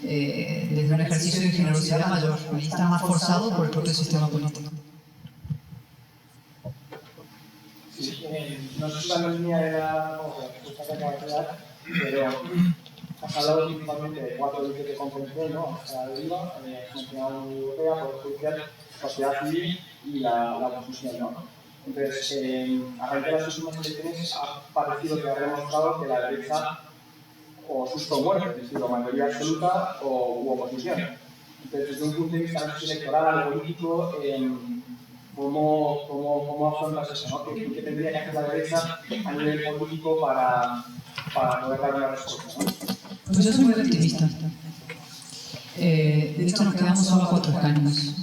desde un ejercicio de generosidad mayor. Ahí está más forzado por el propio sistema político. Sí, no sé si la línea era la respuesta que acabas de dar, pero has hablado principalmente de 4 líneas de comprensión, ¿no? O sea, deriva, Comunidad Europea, Poder Judicial, Sociedad Civil y la oposición, ¿no? Entonces, a raíz de las últimas elecciones ha parecido que ha demostrado que la derecha o susto o muerte, es decir, o mayoría absoluta u oposición. Entonces, desde un punto de vista electoral, político, ¿cómo afrontas eso? ¿No? ¿Qué tendría que hacer la derecha a nivel político para poder dar una respuesta? ¿No? Pues yo soy muy optimista. De hecho, nos quedamos solo a 4 escaños.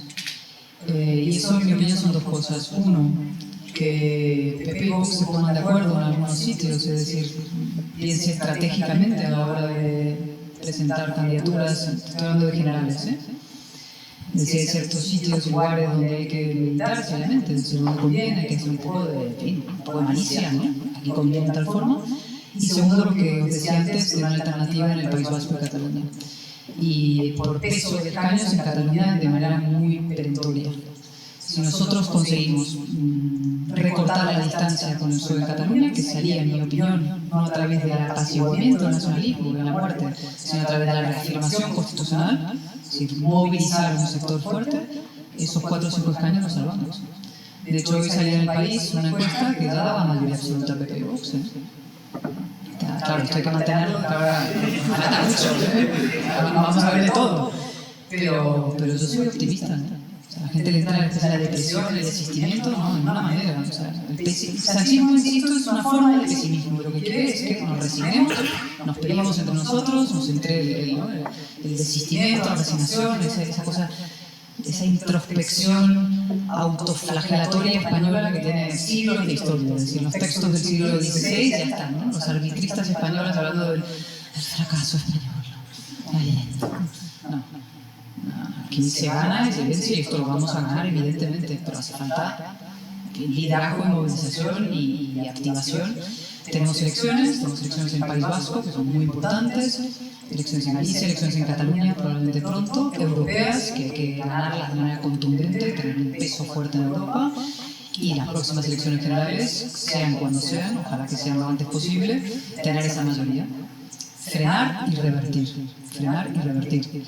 Y eso, en mi opinión, son 2 cosas. Uno, que PP y Vox se pongan de acuerdo en algunos sitios, es decir, piense estratégicamente a la hora de presentar candidaturas, estoy hablando de generales, ¿eh? Es decir, hay ciertos sitios y lugares donde hay que militar, seriamente, es decir, donde conviene, hay que hacer un poco de malicia, ¿no? Aquí conviene de tal forma. Y segundo, lo que os decía antes, de una alternativa en el País Vasco y Cataluña. Y por peso de escaños en Cataluña de manera muy perentoria. Si nosotros conseguimos recortar la distancia con el PSOE en Cataluña, que sería, en mi opinión, no a través del apaciguamiento del nacionalismo, de la muerte, sino a través de la reafirmación constitucional, es decir, movilizar un sector fuerte, esos 4 o 5 escaños los salvamos. De hecho, hoy salía en El País una encuesta que daba mayoría absoluta a PP y Vox. Claro, esto hay que mantenerlo, falta mucho, vamos a ver de todo. Pero yo soy optimista, ¿no? O sea, a la gente le entra la depresión, el desistimiento, no, de ninguna manera. O sea, el sanchismo, insisto, es una forma de pesimismo. Lo que quiere es que nos resignemos, nos peleemos entre nosotros, nos entre el desistimiento, la resignación, esa cosa, esa introspección autoflagelatoria española que tiene siglos de historia. Es decir, los textos del siglo XVI ya están, ¿no? Los arbitristas españoles hablando del fracaso español. No. Aquí se gana, es evidencia, y esto lo vamos a ganar, evidentemente, pero hace falta liderazgo y movilización y activación tenemos elecciones en País Vasco, que son muy importantes, elecciones en Galicia, elecciones en Cataluña, probablemente pronto, europeas, que hay que ganarlas de manera contundente, tener un peso fuerte en Europa, y las próximas elecciones generales, sean cuando sean, ojalá que sean lo antes posible, tener esa mayoría. Frenar y revertir. Frenar y revertir.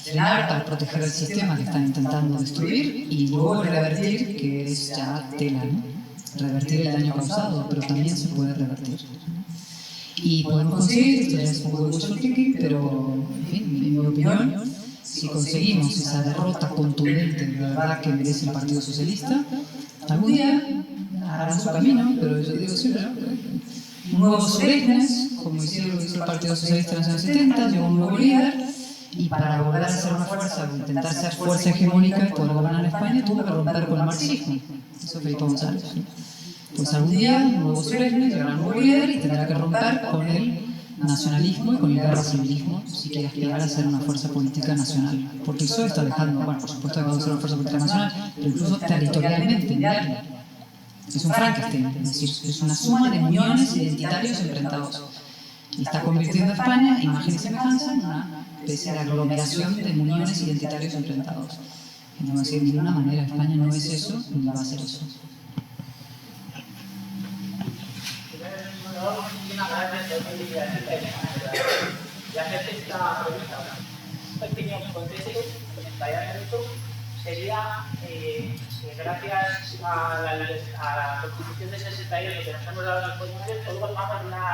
Frenar para proteger el sistema que están intentando destruir y luego revertir, que es ya tela, ¿no? Revertir el daño causado, pero también se puede revertir. Y podemos conseguir, esto ya es un poco de wishful thinking, pero en fin, en mi opinión, si conseguimos esa derrota contundente de verdad que merece el Partido Socialista, algún día harán su camino, pero yo digo siempre, ¿no? Un nuevo Suresnes, como hizo el Partido Socialista en los años 70, llegó un nuevo líder, y para volver a ser una fuerza, intentar ser fuerza hegemónica y poder gobernar en España, tuvo que romper con el marxismo. Eso Felipe González. Pues algún día, un nuevo Suresnes, llegará un nuevo líder y tendrá que romper con el nacionalismo y con el guerra civilismo si quiere aspirar a ser una fuerza política nacional. Porque el PSOE está dejando, bueno, por supuesto que va a ser una fuerza política nacional, pero incluso territorialmente, diaria. Es un Frankenstein, es decir, es una suma de uniones identitarios enfrentados. Y está convirtiendo a España, imagen y semejanza, en una especie de aglomeración de uniones identitarios enfrentados. Y no va a ser de ninguna manera, España no es eso, ni va a ser eso. Y hacerte esta pregunta, un pequeño contexto, comentario esto, sería que gracias a la Constitución de 68 que nos hemos dado los españoles, todos gozamos de una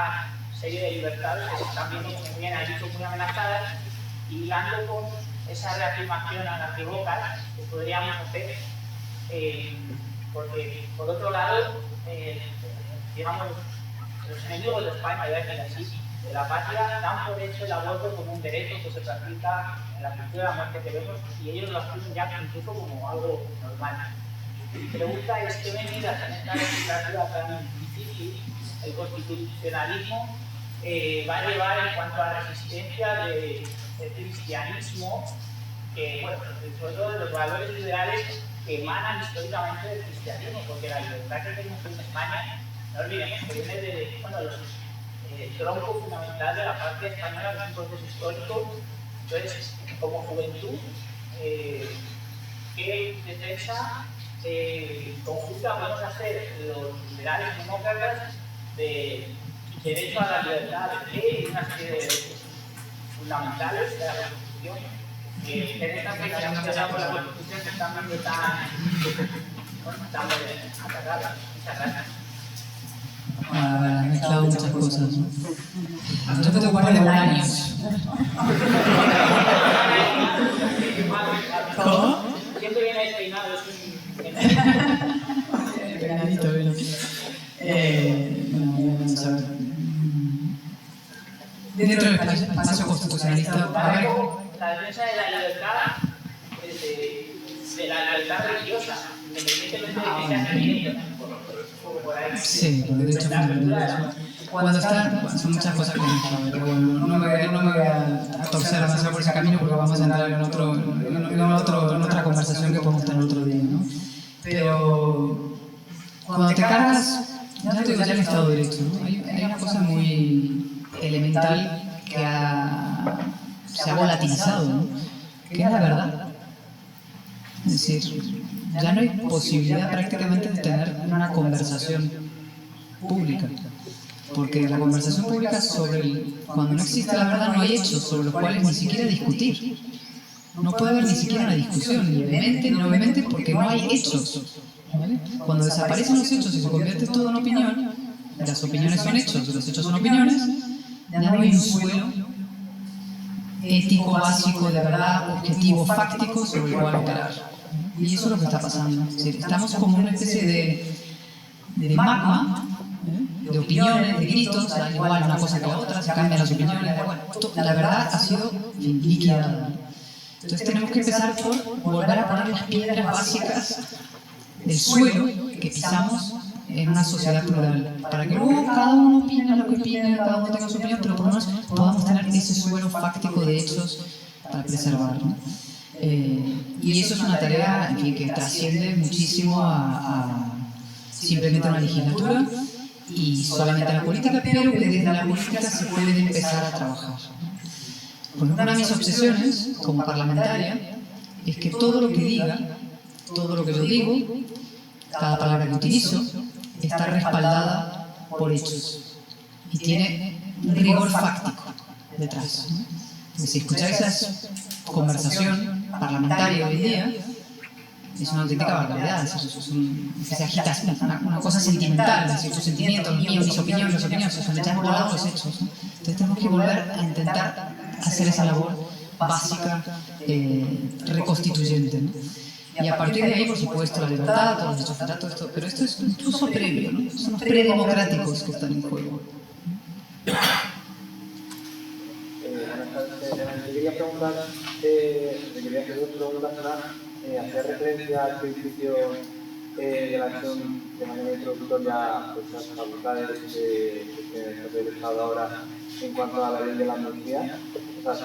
serie de libertades que se están viendo, como bien has dicho, muy amenazadas, y hilando con esa reafirmación a la que evocas, que podríamos hacer, porque por otro lado, digamos, los enemigos de España, voy a decir así, de la patria, dan por hecho el aborto como un derecho que se practica en la cultura de la muerte que vemos, y ellos lo asumen ya incluso como algo normal. Mi pregunta es: ¿qué medidas en esta legislatura tan difícil el constitucionalismo va a llevar en cuanto a la resistencia del cristianismo, bueno, sobre todo de los valores liberales que emanan históricamente del cristianismo? Porque la libertad que tenemos en España, no olvidemos que viene de, bueno, el tronco fundamental de la patria española, que es un proceso histórico. Entonces, como juventud, ¿qué defensa conjunta podemos hacer los liberales demócratas de derecho a la libertad de fe y una serie de derechos fundamentales de la Constitución, que en esta fecha por la Constitución se están viendo tan atacadas? Muchas gracias. Han mezclado muchas cosas, ¿no? Yo tengo un par de años. ¿Cómo? Siempre viene despeinado, Peinadito, bueno. Bueno, vamos a ver. Dentro del espacio constitucionalista, a ver. La defensa de la libertad, de la libertad religiosa, independientemente de que sea creyente. Sí, por derecho fundamental. Cuando están, son muchas cosas que no saben, pero bueno, no me voy a torcer demasiado por ese camino porque vamos a entrar en otra conversación que podemos tener otro día, ¿no? Pero cuando te cargas, ya te digo, ya el Estado de Derecho, ¿no? Hay una cosa muy elemental que se ha volatilizado, ¿no? Que es la verdad. Es decir, ya no hay posibilidad prácticamente de tener una conversación pública. Porque la conversación pública cuando no existe la verdad, no hay hechos sobre los cuales ni siquiera discutir. No puede haber ni siquiera una discusión, ni vehemente ni no vehemente, porque no hay hechos. ¿Vale? Cuando desaparecen los hechos y se convierte todo en opinión, las opiniones son hechos y los hechos son opiniones, ya no hay un suelo ético, básico, de verdad, objetivo, fáctico sobre el cual operar. Y eso es lo que está pasando. Es decir, estamos como una especie de magma, de opiniones, de gritos, da igual una cosa que la otra, se cambian las opiniones, bueno, la verdad ha sido liquidada. Entonces tenemos que empezar por volver a poner las piedras básicas del suelo que pisamos en una sociedad plural, para que luego cada uno opine lo que opine, cada uno tenga su opinión, pero por lo menos podamos tener ese suelo fáctico de hechos para preservar, ¿no? Y eso es una tarea, en fin, que trasciende muchísimo a simplemente una legislatura y solamente a la política, pero que desde la política se puede empezar a trabajar. Porque una de mis obsesiones como parlamentaria es que todo lo que diga, todo lo que yo digo, cada palabra que utilizo, está respaldada por hechos y tiene un rigor fáctico detrás, ¿no? Si escucháis esa conversación parlamentaria hoy día, es una auténtica barbaridad, se agita una cosa sentimental, es decir, tus sentimientos, los míos, mis opiniones, las opiniones, se han volado los hechos, ¿no? Entonces tenemos que volver a intentar hacer esa labor básica, reconstituyente, ¿no? Y a partir de ahí, por supuesto, la libertad, todos los derechos fundamentales, todo esto, pero esto es incluso previo, ¿no? Son los predemocráticos que están en juego. Te quería preguntar, te quería hacer dos preguntas. Hacía referencia al principio de la acción de manera introductoria, pues las facultades que tiene el Estado ahora en cuanto a la ley de la amnistía, esas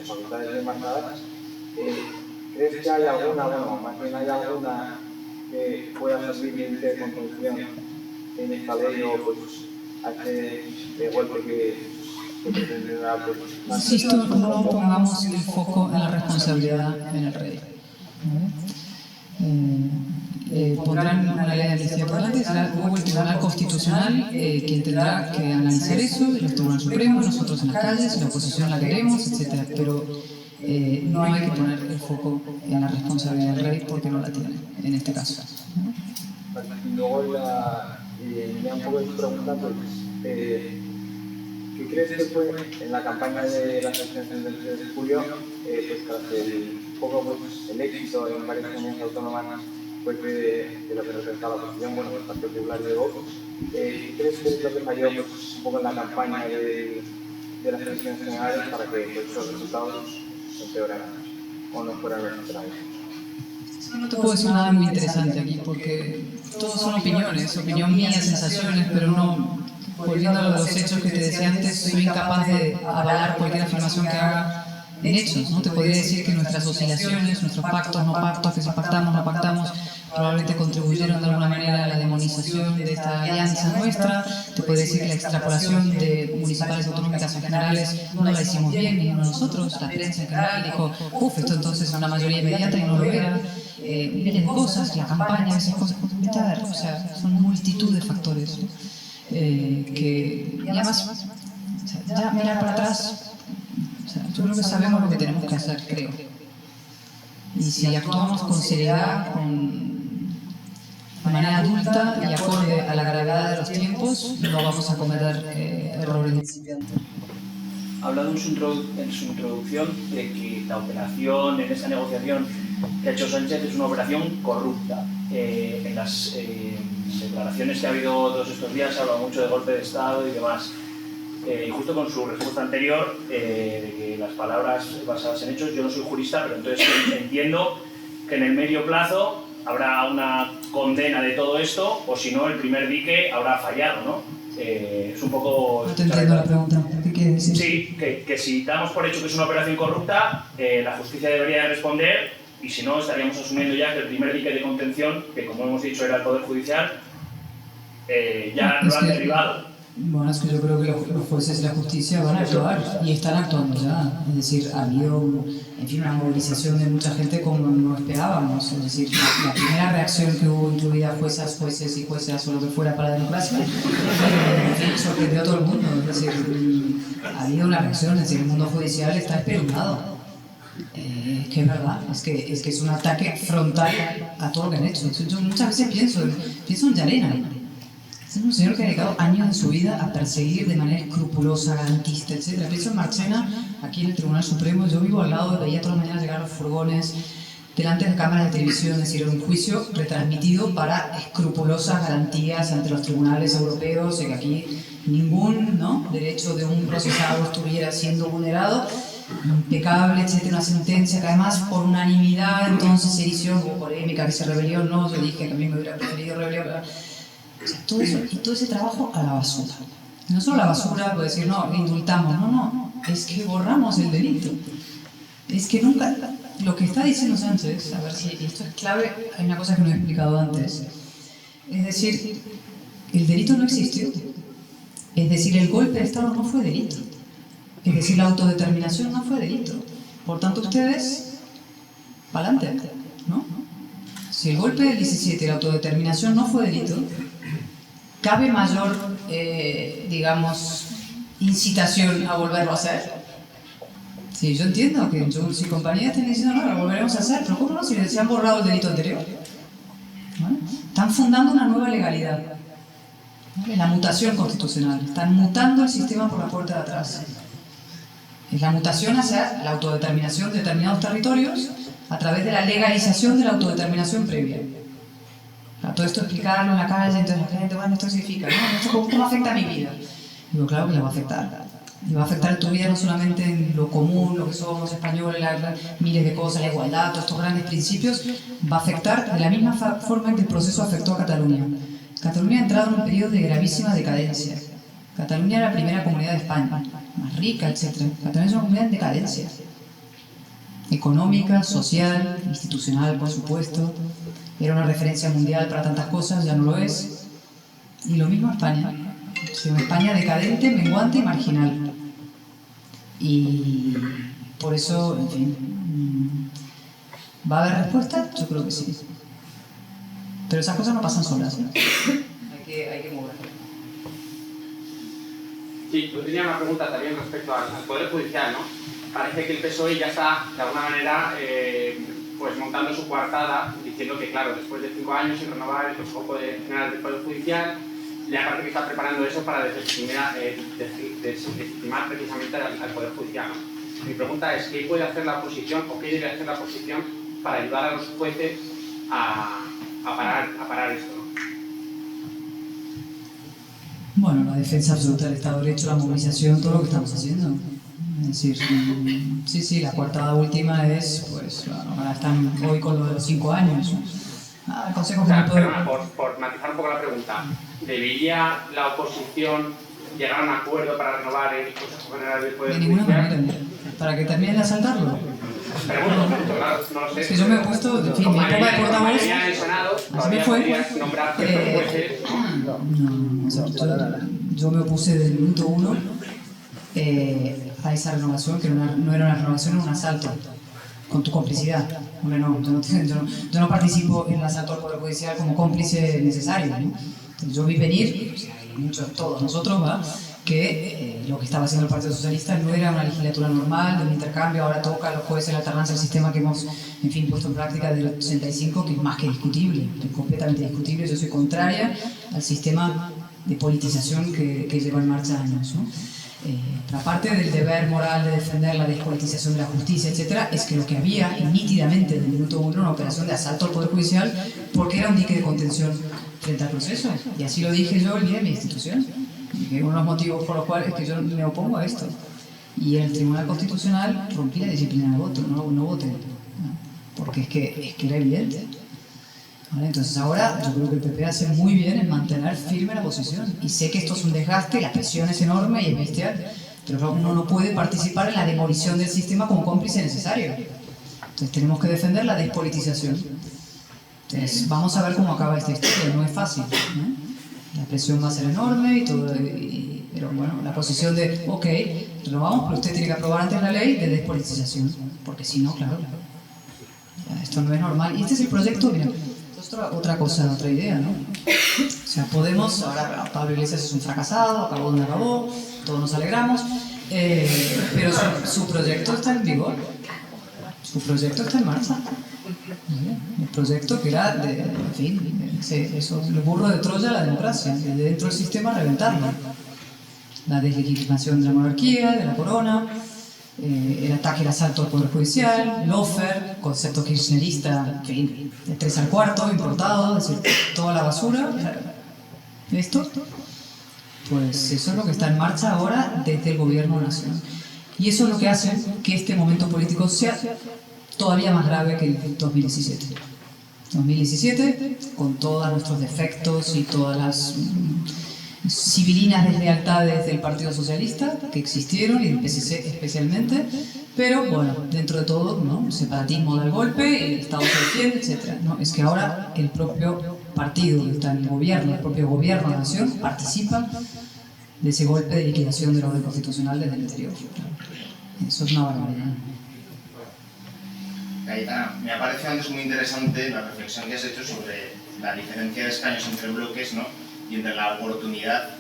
facultades demarcadas. ¿Crees que hay alguna, bueno, más bien hay alguna que pueda servir de contención en esta ley o pues a este golpe que pretende dar? Insisto, no pongamos el foco en la responsabilidad en el rey. Pondrán una ley de amnistía por delante, será luego el Tribunal Constitucional quien tendrá que analizar eso, el Tribunal Supremo, nosotros en las calles, la oposición la queremos, etc. Pero no hay que poner el foco en la responsabilidad del rey porque no la tiene en este caso. Y luego me un poco de pregunta, pues, ¿qué crees que fue en la campaña de las elecciones del 3 de julio, pues tras el éxito en varias comunidades autónomas pues, de lo que representaba la oposición, bueno, el Partido Popular de Vox? ¿Qué crees que es lo que falló pues, un poco en la campaña de las elecciones generales para que pues, esos resultados empeoraran o no fueran los esperados? No te puedo decir nada muy interesante aquí porque todos son opiniones, opinión mía, sensaciones, pero no, volviendo a los hechos que te decía antes, soy incapaz de avalar cualquier afirmación que haga en hechos, ¿no? Te podría decir que nuestras oscilaciones, nuestros pactos, no pactos, que si pactamos, no pactamos, probablemente contribuyeron de alguna manera a la demonización de esta alianza nuestra. Te podría decir que la extrapolación de municipales autonómicas a generales no la hicimos bien, ni uno de nosotros. La prensa en general dijo, esto entonces es una mayoría inmediata y no lo era. Miles de cosas, la campaña, esas cosas, o sea, son multitud de factores, ¿no? Que, y además, o sea, ya mirar para atrás, o sea, yo creo que sabemos lo que tenemos que hacer, creo. Y si actuamos con seriedad, de manera adulta y acorde a la gravedad de los tiempos, no vamos a cometer errores incipientes. Ha hablado en su introducción de que la operación, en esa negociación que ha hecho Sánchez, es una operación corrupta. En las declaraciones que ha habido todos estos días se ha hablado mucho de golpe de Estado y demás. Y justo con su respuesta anterior, de que las palabras basadas en hechos, yo no soy jurista, pero entonces entiendo que en el medio plazo habrá una condena de todo esto, o si no, el primer dique habrá fallado, ¿no? Es un poco... No te entiendo la pregunta, ¿qué quieres decir? Sí, que si damos por hecho que es una operación corrupta, la justicia debería responder, y si no, estaríamos asumiendo ya que el primer dique de contención, que como hemos dicho era el Poder Judicial, ya lo han derribado. Bueno, es que yo creo que los jueces y la justicia van a actuar y están actuando ya. Es decir, ha habido, en fin, una movilización de mucha gente como no esperábamos. Es decir, la primera reacción que hubo, incluida juezas, jueces y juezas o lo que fuera para la democracia, sorprendió a todo el mundo. Es decir, ha habido una reacción, es decir, el mundo judicial está espeluznado. Es que es verdad, es que es un ataque frontal a todo lo que han hecho. Yo muchas veces pienso en Llarena. Es un señor que ha dedicado años de su vida a perseguir de manera escrupulosa, garantista, etc. Pienso en Marchena, aquí en el Tribunal Supremo. Yo vivo al lado, veía todas las mañanas llegar los furgones delante de cámaras de televisión, es decir, un juicio retransmitido para escrupulosas garantías ante los tribunales europeos, de que aquí ningún derecho de un procesado estuviera siendo vulnerado. Impecable, etcétera, una sentencia que además por unanimidad entonces se hizo, hubo polémica, que se rebelió, no, yo dije que a mí me hubiera preferido rebelión. Todo eso, y todo ese trabajo a la basura. No solo la basura, puede decir, no, indultamos, no, es que borramos el delito. Es que nunca, lo que está diciendo Sánchez, a ver si esto es clave, hay una cosa que no he explicado antes. Es decir, el delito no existió. Es decir, el golpe de Estado no fue delito. Es decir, la autodeterminación no fue delito. Por tanto, ustedes, para adelante, ¿no? Si el golpe del 17 y la autodeterminación no fue delito, ¿cabe mayor, digamos, incitación a volverlo a hacer? Sí, yo entiendo que si compañías están diciendo no, lo volveremos a hacer, pero ¿cómo no? Si se han borrado el delito anterior. ¿Vale? Están fundando una nueva legalidad. ¿Vale? La mutación constitucional. Están mutando el sistema por la puerta de atrás. Es la mutación hacia la autodeterminación de determinados territorios a través de la legalización de la autodeterminación previa. Para todo esto explicarlo en la calle, entonces la gente, bueno, esto significa, ¿no? ¿Esto cómo afecta a mi vida? Digo, claro que le va a afectar. Y va a afectar tu vida no solamente en lo común, lo que somos españoles, miles de cosas, la igualdad, todos estos grandes principios, va a afectar de la misma forma en que el proceso afectó a Cataluña. Cataluña ha entrado en un periodo de gravísima decadencia. Cataluña era la primera comunidad de España, más rica, etc. Cataluña es una comunidad en decadencia. Económica, social, institucional, por supuesto. Era una referencia mundial para tantas cosas, ya no lo es. Y lo mismo España. Es una España decadente, menguante y marginal. Y por eso, en fin, ¿va a haber respuesta? Yo creo que sí. Pero esas cosas no pasan solas, ¿eh? Hay que mover. Sí, yo tenía una pregunta también respecto al Poder Judicial, ¿no? Parece que el PSOE ya está, de alguna manera, pues montando su coartada, diciendo que, claro, después de 5 años sin renovar el Consejo General del Poder Judicial, ya parece que está preparando eso para deslegitimar precisamente al Poder Judicial, ¿no? Mi pregunta es, ¿qué puede hacer la oposición o qué debe hacer la oposición para ayudar a los jueces a parar esto, ¿no? Bueno, la defensa absoluta del Estado de Derecho, la movilización, todo lo que estamos haciendo. Es decir, sí, la coartada última es, pues, bueno, ahora están hoy con lo de los 5 años. El Consejo General del Poder... Perdona, por matizar un poco la pregunta, ¿debería la oposición llegar a un acuerdo para renovar el Consejo General del Poder Judicial? De ninguna manera, para que termine de asaltarlo. Pero bueno, claro, no lo sé. Es que yo me he puesto, en fin, mi época de portavoz... Así me fue. Yo me opuse desde el minuto 1 a esa renovación, que no era una renovación, era un asalto, con tu complicidad. Hombre, no, yo no participo en el asalto al Poder Judicial como cómplice necesario, ¿no? Yo vi venir, todos nosotros, ¿va? Que lo que estaba haciendo el Partido Socialista no era una legislatura normal, de un intercambio, ahora toca a los jueces la alternancia del sistema que hemos, en fin, puesto en práctica desde el 85, que es más que discutible, es completamente discutible. Yo soy contraria al sistema de politización que lleva en marcha años, ¿no? Aparte del deber moral de defender la despolitización de la justicia, etc., es que lo que había nítidamente desde el minuto 1 una operación de asalto al Poder Judicial porque era un dique de contención frente al proceso. Y así lo dije yo el día de mi institución. Dije, uno de los motivos por los cuales es que yo me opongo a esto. Y el Tribunal Constitucional rompí la disciplina de voto, no voté. Porque es que era evidente. ¿Vale? Entonces ahora yo creo que el PP hace muy bien en mantener firme la posición. Y sé que esto es un desgaste, la presión es enorme y es bestial, pero uno no puede participar en la demolición del sistema como cómplice necesario. Entonces tenemos que defender la despolitización. Entonces vamos a ver cómo acaba esta historia, no es fácil, ¿no? La presión va a ser enorme y todo, pero bueno, la posición de, ok, renovamos, pero usted tiene que aprobar antes la ley de despolitización, porque si no, claro, esto no es normal. Y este es el proyecto, mira, otra cosa, otra idea, ¿no? O sea, Podemos, ahora Pablo Iglesias es un fracasado, acabó donde acabó, todos nos alegramos, pero su proyecto está en vigor, su proyecto está en marcha. El proyecto que era, en fin, eso, el burro de Troya, la democracia, desde dentro del sistema reventarlo. La deslegitimación de la monarquía, de la corona, el ataque, el asalto al Poder Judicial, Lofer, concepto kirchnerista, en fin, de 3 al 4, importado, es decir, toda la basura. ¿Esto? Pues eso es lo que está en marcha ahora desde el gobierno nacional. Y eso es lo que hace que este momento político sea todavía más grave que el 2017. 2017, con todos nuestros defectos y todas las civilinas deslealtades del Partido Socialista que existieron y del PSC especialmente, pero bueno, dentro de todo, ¿no? Separatismo del golpe, el Estado se defiende, etc. No, es que ahora el propio partido que está en el gobierno, el propio gobierno de la nación, participa de ese golpe de liquidación del orden constitucional desde el interior. Eso es una barbaridad. Cayetana, me ha parecido antes muy interesante la reflexión que has hecho sobre la diferencia de escaños entre bloques, ¿no? Y entre la oportunidad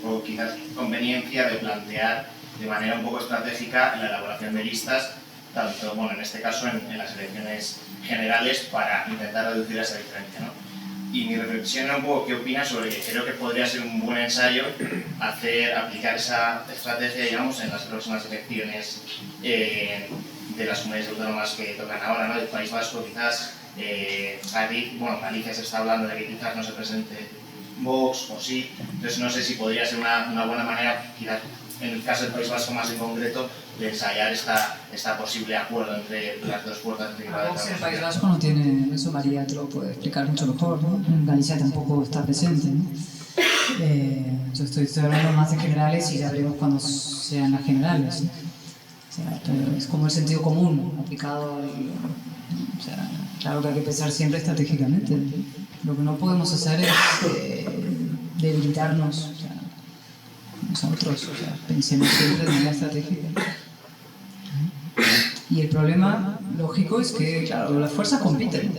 o quizás conveniencia de plantear de manera un poco estratégica la elaboración de listas, tanto, bueno, en este caso en las elecciones generales, para intentar reducir esa diferencia, ¿no? Y mi reflexión era un poco qué opinas sobre que creo que podría ser un buen ensayo aplicar esa estrategia, digamos, en las próximas elecciones de las comunidades autónomas que tocan ahora, ¿no? El País Vasco, quizás, Galicia se está hablando de que quizás no se presente Vox o sí, entonces no sé si podría ser una buena manera, quizás en el caso del País Vasco más en concreto, de ensayar esta posible acuerdo entre las dos fuerzas principales. El País Vasco no tiene, eso María te lo puede explicar mucho mejor, ¿no? Galicia tampoco está presente, ¿no? Yo estoy hablando más de generales y ya veremos cuando sean las generales, ¿no? O sea, pero es como el sentido común aplicado o sea, claro que hay que pensar siempre estratégicamente. Lo que no podemos hacer es debilitarnos, o sea, nosotros, o sea, pensemos siempre de manera estratégica. Y el problema lógico es que, claro, las fuerzas compiten.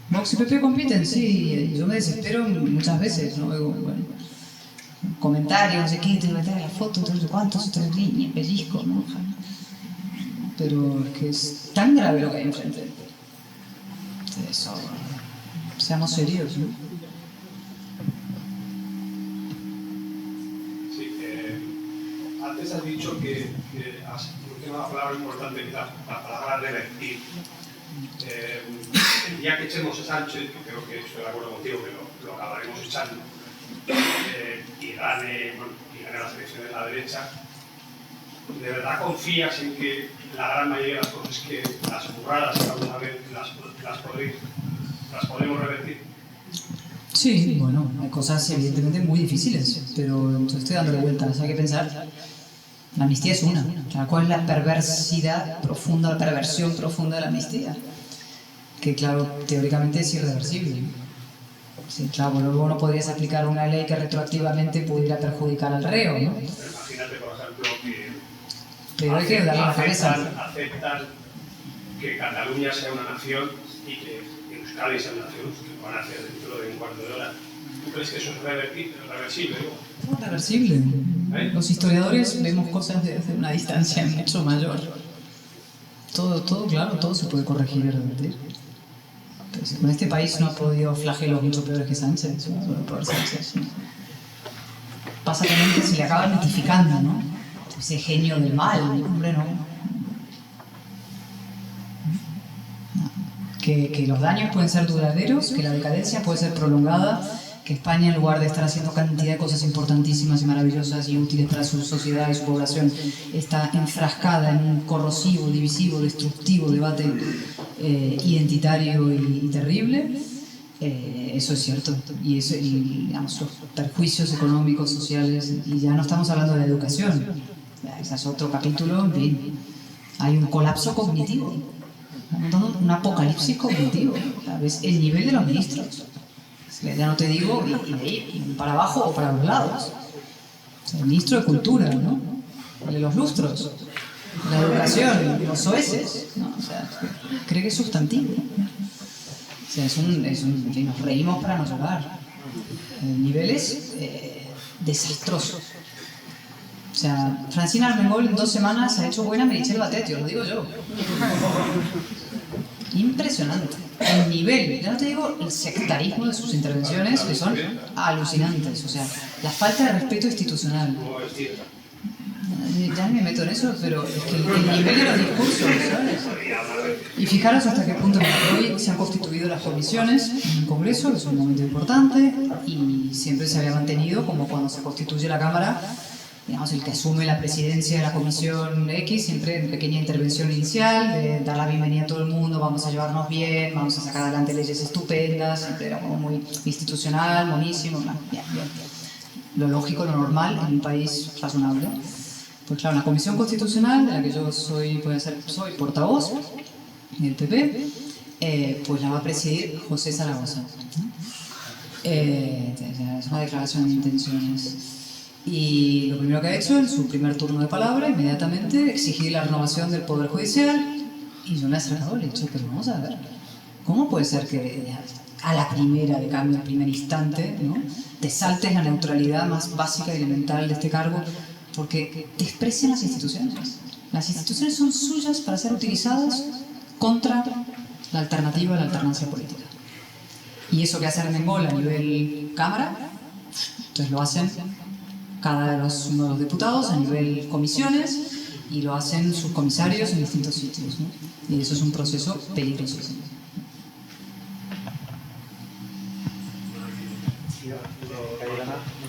Vox y PP compiten, sí, y yo me desespero muchas veces, ¿no? Bueno, comentarios, no sé qué, te meter la foto, no sé cuántos, te pellizco, ¿no? Pero es que es tan grave lo que hay enfrente. Eso, seamos serios, ¿no? Sí, antes has dicho que has mencionado una palabra importante, la palabra revertir. El día que echemos a Sánchez, que creo que estoy de acuerdo contigo, que lo acabaremos echando, y gane las elecciones de la derecha, ¿de verdad confías en que la gran mayoría de las cosas que las burradas que vamos a ver las podemos revertir? Sí, bueno, hay cosas evidentemente muy difíciles, pero estoy dándole vueltas, hay que pensar. La amnistía es una. O sea, ¿cuál es la perversidad profunda, la perversión profunda de la amnistía? Que claro, teóricamente es irreversible. Sí, claro, luego no podrías aplicar una ley que retroactivamente pudiera perjudicar al reo, ¿no? Pero imagínate, por ejemplo, que pero hay que darle la cabeza. Aceptan que Cataluña sea una nación y que Euskadi sea una nación, que lo van a hacer dentro de un cuarto de hora. ¿Tú crees que eso es reversible? No, reversible. Los historiadores vemos cosas desde una distancia mucho mayor. Todo, claro, todo se puede corregir y revertir. Entonces, con este país no ha podido flagelos mucho peores que Sánchez. Pasa también que se le acaba mitificando, ¿no? Ese genio del mal, hombre, no. Que los daños pueden ser duraderos, que la decadencia puede ser prolongada, que España, en lugar de estar haciendo cantidad de cosas importantísimas y maravillosas y útiles para su sociedad y su población, está enfrascada en un corrosivo, divisivo, destructivo debate identitario y terrible. Eso es cierto. Y digamos, los perjuicios económicos, sociales, y ya no estamos hablando de la educación. Ese es otro capítulo, en fin. Hay un colapso cognitivo. Un apocalipsis cognitivo. ¿Sabes? El nivel de los ministros. Ya no te digo y para abajo o para los lados. El ministro de Cultura, ¿no? El de los lustros, la educación, los OES, ¿no? O sea, cree que es sustantivo. O sea, en fin, nos reímos para no llorar. Niveles desastrosos. O sea, Francina Armengol en 2 semanas ha hecho buena Meritxell Batet, os lo digo yo. Impresionante. El nivel, ya no te digo el sectarismo de sus intervenciones, que son alucinantes. O sea, la falta de respeto institucional. Ya me meto en eso, pero es que el nivel de los discursos, ¿sabes? Y fijaros hasta qué punto hoy se han constituido las comisiones en el Congreso, que es un momento importante, y siempre se había mantenido como cuando se constituye la Cámara, digamos, el que asume la presidencia de la Comisión X, siempre en pequeña intervención inicial, de dar la bienvenida a todo el mundo, vamos a llevarnos bien, vamos a sacar adelante leyes estupendas, siempre era como muy institucional, monísimo, bien. Lo lógico, lo normal en un país razonable. Pues claro, una comisión constitucional de la que yo soy portavoz del PP, pues la va a presidir José Zaragoza. Es una declaración de intenciones. Y lo primero que ha hecho en su primer turno de palabra, inmediatamente, exigir la renovación del Poder Judicial. Y yo me he acercado y le he dicho, pero vamos a ver, ¿cómo puede ser que a la primera de cambio, al primer instante, ¿no?, te saltes la neutralidad más básica y elemental de este cargo? Porque desprecian las instituciones. Las instituciones son suyas para ser utilizadas contra la alternativa, la alternancia política. Y eso que hace Armengol a nivel Cámara, entonces lo hacen cada uno de los diputados a nivel comisiones, y lo hacen sus comisarios en distintos sitios, ¿no? Y eso es un proceso peligrosísimo.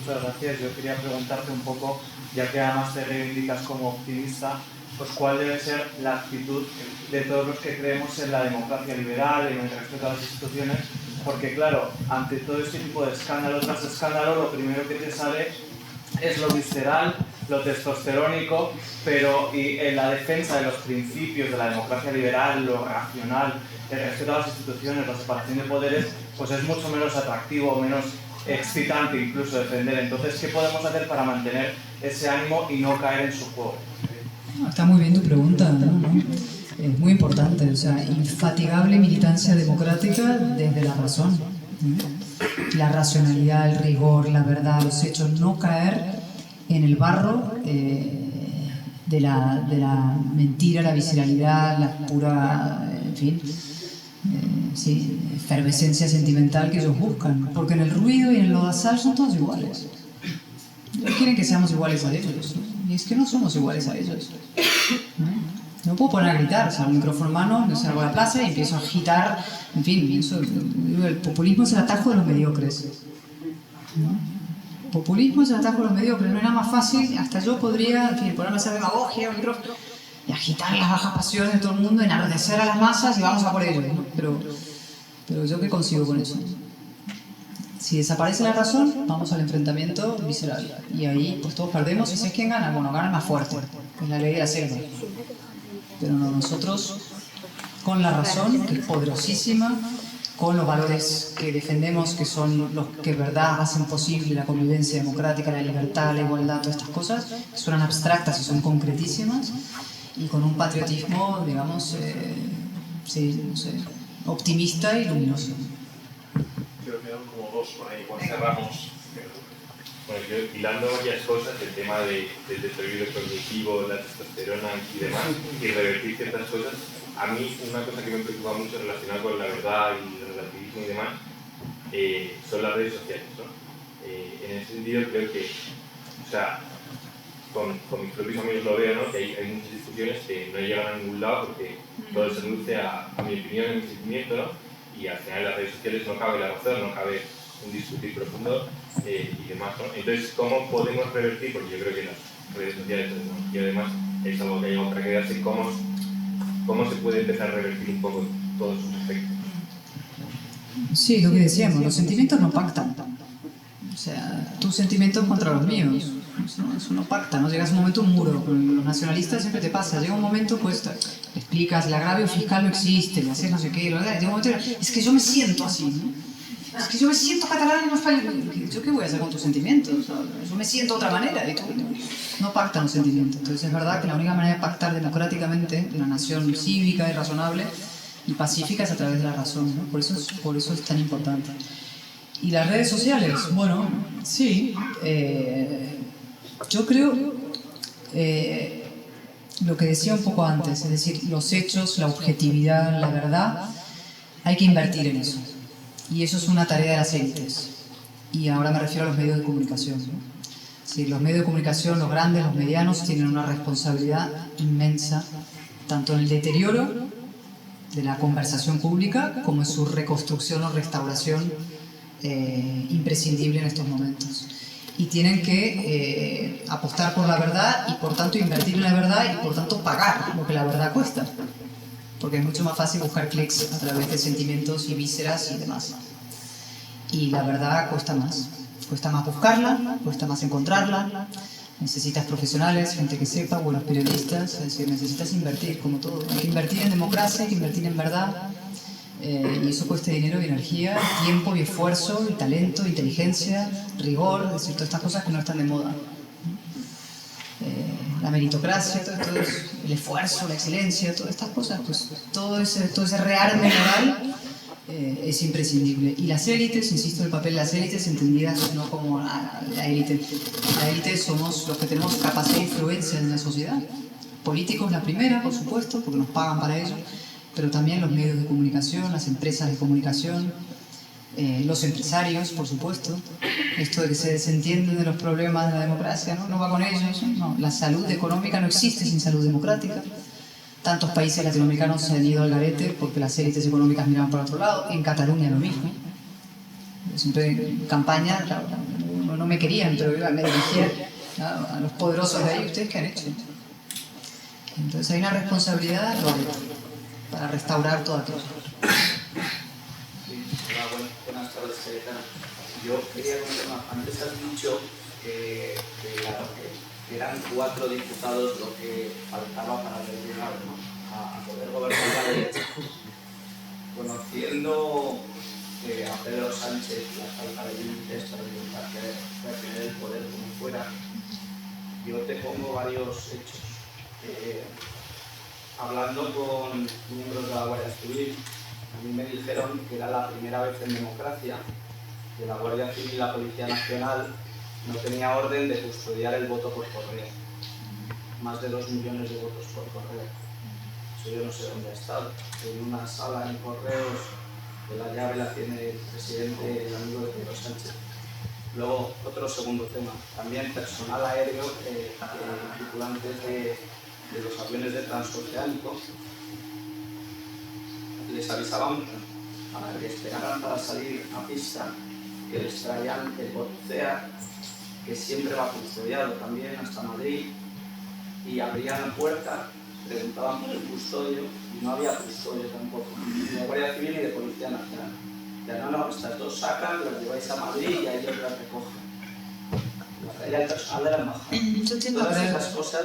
Muchas gracias. Yo quería preguntarte un poco, ya que además te reivindicas como optimista, pues cuál debe ser la actitud de todos los que creemos en la democracia liberal, en el respeto a las instituciones, porque claro, ante todo este tipo de escándalo tras escándalo, lo primero que te sale es lo visceral, lo testosterónico, pero y en la defensa de los principios de la democracia liberal, lo racional, el respeto a las instituciones, la separación de poderes, pues es mucho menos atractivo, menos excitante incluso defender. Entonces, ¿qué podemos hacer para mantener ese ánimo y no caer en su juego? Está muy bien tu pregunta, ¿no? Es muy importante, o sea, infatigable militancia democrática desde la razón, ¿no? La racionalidad, el rigor, la verdad, los hechos, no caer en el barro de la mentira, la visceralidad, la pura, en fin, sí, efervescencia sentimental que ellos buscan, porque en el ruido y en el lodazal son todos iguales. Ellos quieren que seamos iguales a ellos, ¿no? Y es que no somos iguales a ellos, ¿no? No puedo poner a gritar, o sea, un micrófono en mano, me salgo a la plaza y empiezo a agitar, en fin, el populismo es el atajo de los mediocres, ¿no? Populismo es el atajo de los mediocres, no hay nada más fácil, hasta yo podría, en fin, ponerme a hacer demagogia, un micrófono, y agitar las bajas pasiones de todo el mundo, enardecer a las masas y vamos a por ello, ¿no? Pero ¿yo qué consigo con eso? Si desaparece la razón, vamos al enfrentamiento visceral. Y ahí, pues todos perdemos. ¿Y si es quién gana? Bueno, gana el más fuerte, que es la ley de la selva. Pero no, nosotros, con la razón, que es poderosísima, con los valores que defendemos, que son los que de verdad hacen posible la convivencia democrática, la libertad, la igualdad, todas estas cosas, que suenan abstractas y son concretísimas, y con un patriotismo, digamos, sí, no sé, optimista y luminoso. Creo que quedan como dos por ahí, cuando cerramos. Bueno, yo hilando varias cosas, el tema del deterioro cognitivo, la testosterona y demás, y revertir ciertas cosas, a mí una cosa que me preocupa mucho relacionada con la verdad y el relativismo y demás, son las redes sociales, ¿no? En ese sentido creo que, o sea, con mis propios amigos lo veo, ¿no?, que hay muchas discusiones que no llegan a ningún lado porque todo se reduce a mi opinión, a mi sentimiento, ¿no? Y al final en las redes sociales no cabe la razón, no cabe un discutir profundo y demás, ¿no? Entonces, ¿cómo podemos revertir? Porque yo creo que las redes sociales, la tecnología y demás, es algo que hay para quedarse. ¿Cómo se puede empezar a revertir un poco todos sus efectos? Sí, lo que decíamos, los sentimientos no pactan. O sea, tus sentimientos contra los míos. Eso no pacta, ¿no? Llegas a un momento, un muro. Con los nacionalistas siempre te pasa. Llega un momento, pues, te explicas, el agravio fiscal no existe, le haces no sé qué. Llega un momento, es que yo me siento así, ¿no? Es que yo me siento catalán y no español. ¿Yo qué voy a hacer con tus sentimientos? Yo me siento de otra manera. Y tú, no pactan los sentimientos. Entonces es verdad que la única manera de pactar democráticamente una nación cívica y razonable y pacífica es a través de la razón, ¿no? Por eso es tan importante. ¿Y las redes sociales? Bueno, sí. Yo creo lo que decía un poco antes, es decir, los hechos, la objetividad, la verdad, hay que invertir en eso. Y eso es una tarea de las élites. Y ahora me refiero a los medios de comunicación, ¿no? Sí, los medios de comunicación, los grandes, los medianos, tienen una responsabilidad inmensa, tanto en el deterioro de la conversación pública como en su reconstrucción o restauración imprescindible en estos momentos. Y tienen que apostar por la verdad y por tanto invertir en la verdad y por tanto pagar lo que la verdad cuesta. Porque es mucho más fácil buscar clics a través de sentimientos y vísceras y demás. Y la verdad cuesta más buscarla, cuesta más encontrarla. Necesitas profesionales, gente que sepa, buenos periodistas, es decir, necesitas invertir, como todo. Hay que invertir en democracia, hay que invertir en verdad, Y eso cuesta dinero y energía, tiempo y esfuerzo, y talento, inteligencia, rigor, es decir, todas estas cosas que no están de moda. La meritocracia, todo el esfuerzo, la excelencia, todas estas cosas, pues todo ese rearme moral es imprescindible. Y las élites, insisto, el papel de las élites entendidas no como la élite. La élite somos los que tenemos capacidad de influencia en la sociedad. Políticos la primera, por supuesto, porque nos pagan para ello, pero también los medios de comunicación, las empresas de comunicación, los empresarios, por supuesto. Esto de que se desentienden de los problemas de la democracia, no va con ellos. No. La salud económica no existe sin salud democrática. Tantos países latinoamericanos se han ido al garete porque las élites económicas miraban para otro lado. En Cataluña lo mismo. Siempre en campaña, claro, no me querían, pero me dirigía a los poderosos de ahí. ¿Ustedes qué han hecho? Entonces hay una responsabilidad para restaurar todo aquello. Buenas tardes, secretaria. Yo quería comentar, antes has dicho que eran 4 diputados lo que faltaba para llegar a poder gobernar la derecha. Conociendo a Pedro Sánchez la falta de límites para intentar retener el poder como fuera, yo te pongo varios hechos. Hablando con miembros de la Guardia Civil, a mí me dijeron que era la primera vez en democracia que la Guardia Civil y la Policía Nacional no tenía orden de custodiar el voto por correo. Más de 2 millones de votos por correo. Eso yo no sé dónde ha estado. En una sala en correos, que la llave la tiene el presidente, el amigo de Pedro Sánchez. Luego, otro segundo tema. También personal aéreo, tripulantes de los aviones de transoceánico, les avisaban para que esperaran para salir a pista, que les traían el Botcea, que siempre va custodiado también hasta Madrid, y abrían la puerta, preguntaban por el custodio, y no había custodio tampoco, ni de Guardia Civil ni de Policía Nacional. Ya no, estas 2 sacan, las lleváis a Madrid y ahí os las recogen. La traía el personal de la embajada. Todas esas cosas,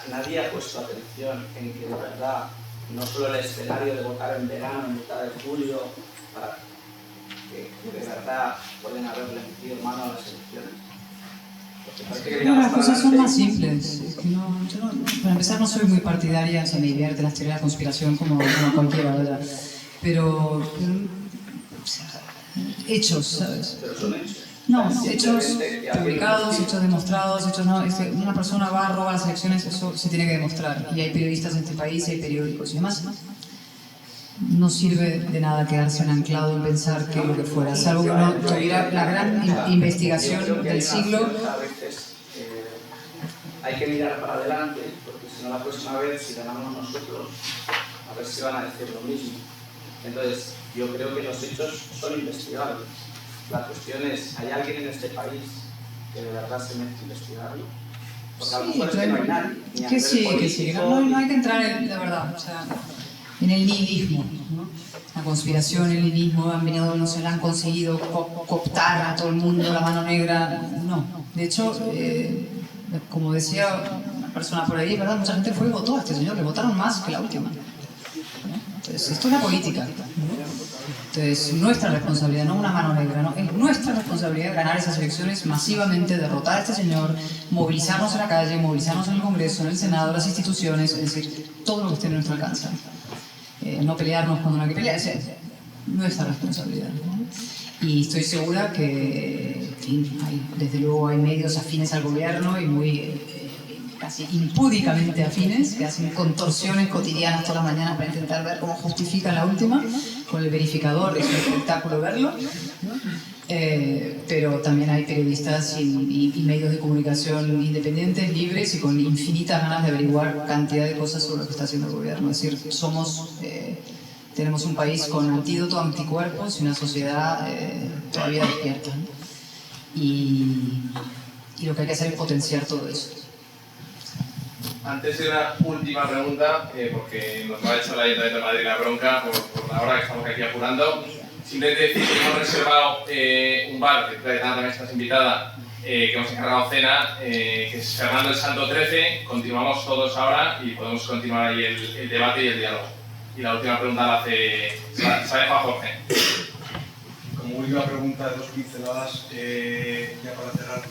nadie ha puesto atención en que de verdad no solo el escenario de votar en verano, en mitad de julio, para que de verdad pueden haberle metido mano a las elecciones. No, las cosas son más simples. Es que para empezar, no soy muy partidaria, o sea, me divierte las teorías de la conspiración como cualquiera, ¿verdad? Pero o sea, hechos, ¿sabes? Pero son hechos. No, hechos publicados, hechos demostrados, hechos no. Una persona va a robar las elecciones, eso se tiene que demostrar. Y hay periodistas en este país, hay periódicos y demás. No sirve de nada quedarse anclado en pensar que lo que fuera, salvo que uno tuviera la gran investigación del siglo. A veces hay que mirar para adelante, porque si no la próxima vez, si ganamos nosotros, a ver si van a decir lo mismo. Entonces, yo creo que los hechos son investigables. La cuestión es, ¿hay alguien en este país que de verdad se mete a investigarlo? Porque a lo mejor es que no hay nadie. Que sí. No hay que entrar en, de verdad, o sea, en el nihilismo, ¿no? La conspiración, el nihilismo, han venido, no se la han conseguido cooptar a todo el mundo, la mano negra, no. De hecho, como decía una persona por ahí, ¿verdad? Mucha gente fue y votó a este señor, le votaron más que la última. Entonces, esto es la política. Entonces, nuestra responsabilidad, no una mano negra, ¿no? Es nuestra responsabilidad ganar esas elecciones masivamente, derrotar a este señor, movilizarnos en la calle, movilizarnos en el Congreso, en el Senado, las instituciones, es decir, todo lo que esté en nuestro alcance. No pelearnos cuando no hay que pelear, es nuestra responsabilidad, ¿no? Y estoy segura que, en fin, desde luego hay medios afines al gobierno y muy casi impúdicamente afines, que hacen contorsiones cotidianas todas las mañanas para intentar ver cómo justifican la última, con el verificador, es un espectáculo verlo, ¿no? Pero también hay periodistas y medios de comunicación independientes, libres y con infinitas ganas de averiguar cantidad de cosas sobre lo que está haciendo el gobierno. Es decir, tenemos un país con antídoto a anticuerpos y una sociedad todavía despierta, ¿no? Y lo que hay que hacer es potenciar todo eso. Antes de una última pregunta, porque nos ha hecho el Ayuntamiento de Madrid la bronca por la hora que estamos aquí apurando. Simplemente decir que hemos reservado un bar, que también estás invitada, que hemos encargado cena, que es Fernando el Santo 13. Continuamos todos ahora y podemos continuar ahí el debate y el diálogo. Y la última pregunta la dejo a Jorge. Como última pregunta, dos pinceladas, ya para cerrar.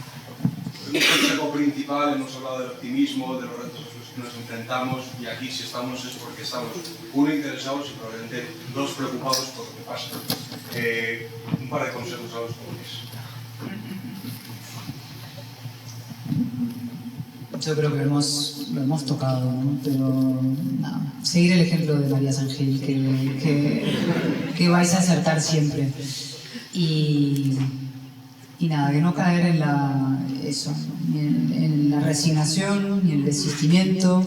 El consejo principal, hemos hablado del optimismo, de los retos a los que nos enfrentamos, y aquí si estamos es porque estamos, uno, interesados y probablemente dos, preocupados por lo que pasa. Un par de consejos a los jóvenes. Yo creo que lo hemos tocado, ¿no? Pero no, seguir el ejemplo de María Sangil, que vais a acertar siempre. Y nada, que no caer en en la resignación, ni el desistimiento,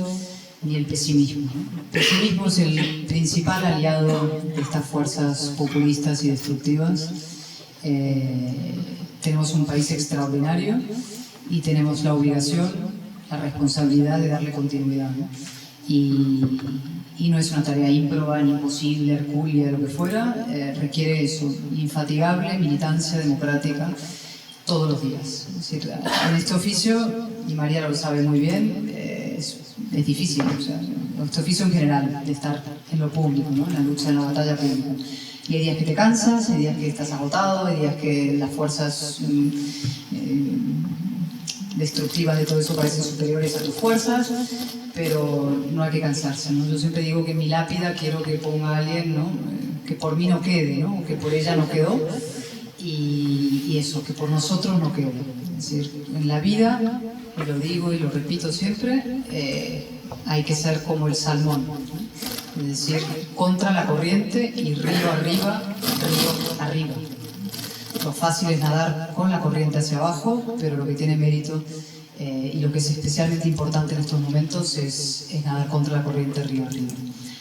ni el pesimismo. El pesimismo es el principal aliado de estas fuerzas populistas y destructivas. Tenemos un país extraordinario y tenemos la obligación, la responsabilidad de darle continuidad, ¿no? Y no es una tarea ímproba, ni imposible, hercúlea, lo que fuera, requiere eso, infatigable militancia democrática todos los días. Es decir, en este oficio, y María lo sabe muy bien, es difícil, o sea, este oficio en general, de estar en lo público, ¿no? En la lucha, en la batalla pública. Y hay días que te cansas, hay días que estás agotado, hay días que las fuerzas destructivas de todo eso parecen superiores a tus fuerzas, pero no hay que cansarse, ¿no? Yo siempre digo que en mi lápida quiero que ponga a alguien, ¿no? Que por mí no quede, ¿no? O que por ella no quedó, y eso, que por nosotros no quede. Es decir, en la vida, y lo digo y lo repito siempre, hay que ser como el salmón, ¿no? Es decir, contra la corriente y río arriba, río arriba. Lo fácil es nadar con la corriente hacia abajo, pero lo que tiene mérito y lo que es especialmente importante en estos momentos es nadar contra la corriente río arriba.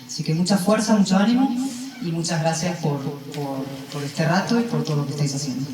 Así que mucha fuerza, mucho ánimo y muchas gracias por este rato y por todo lo que estáis haciendo.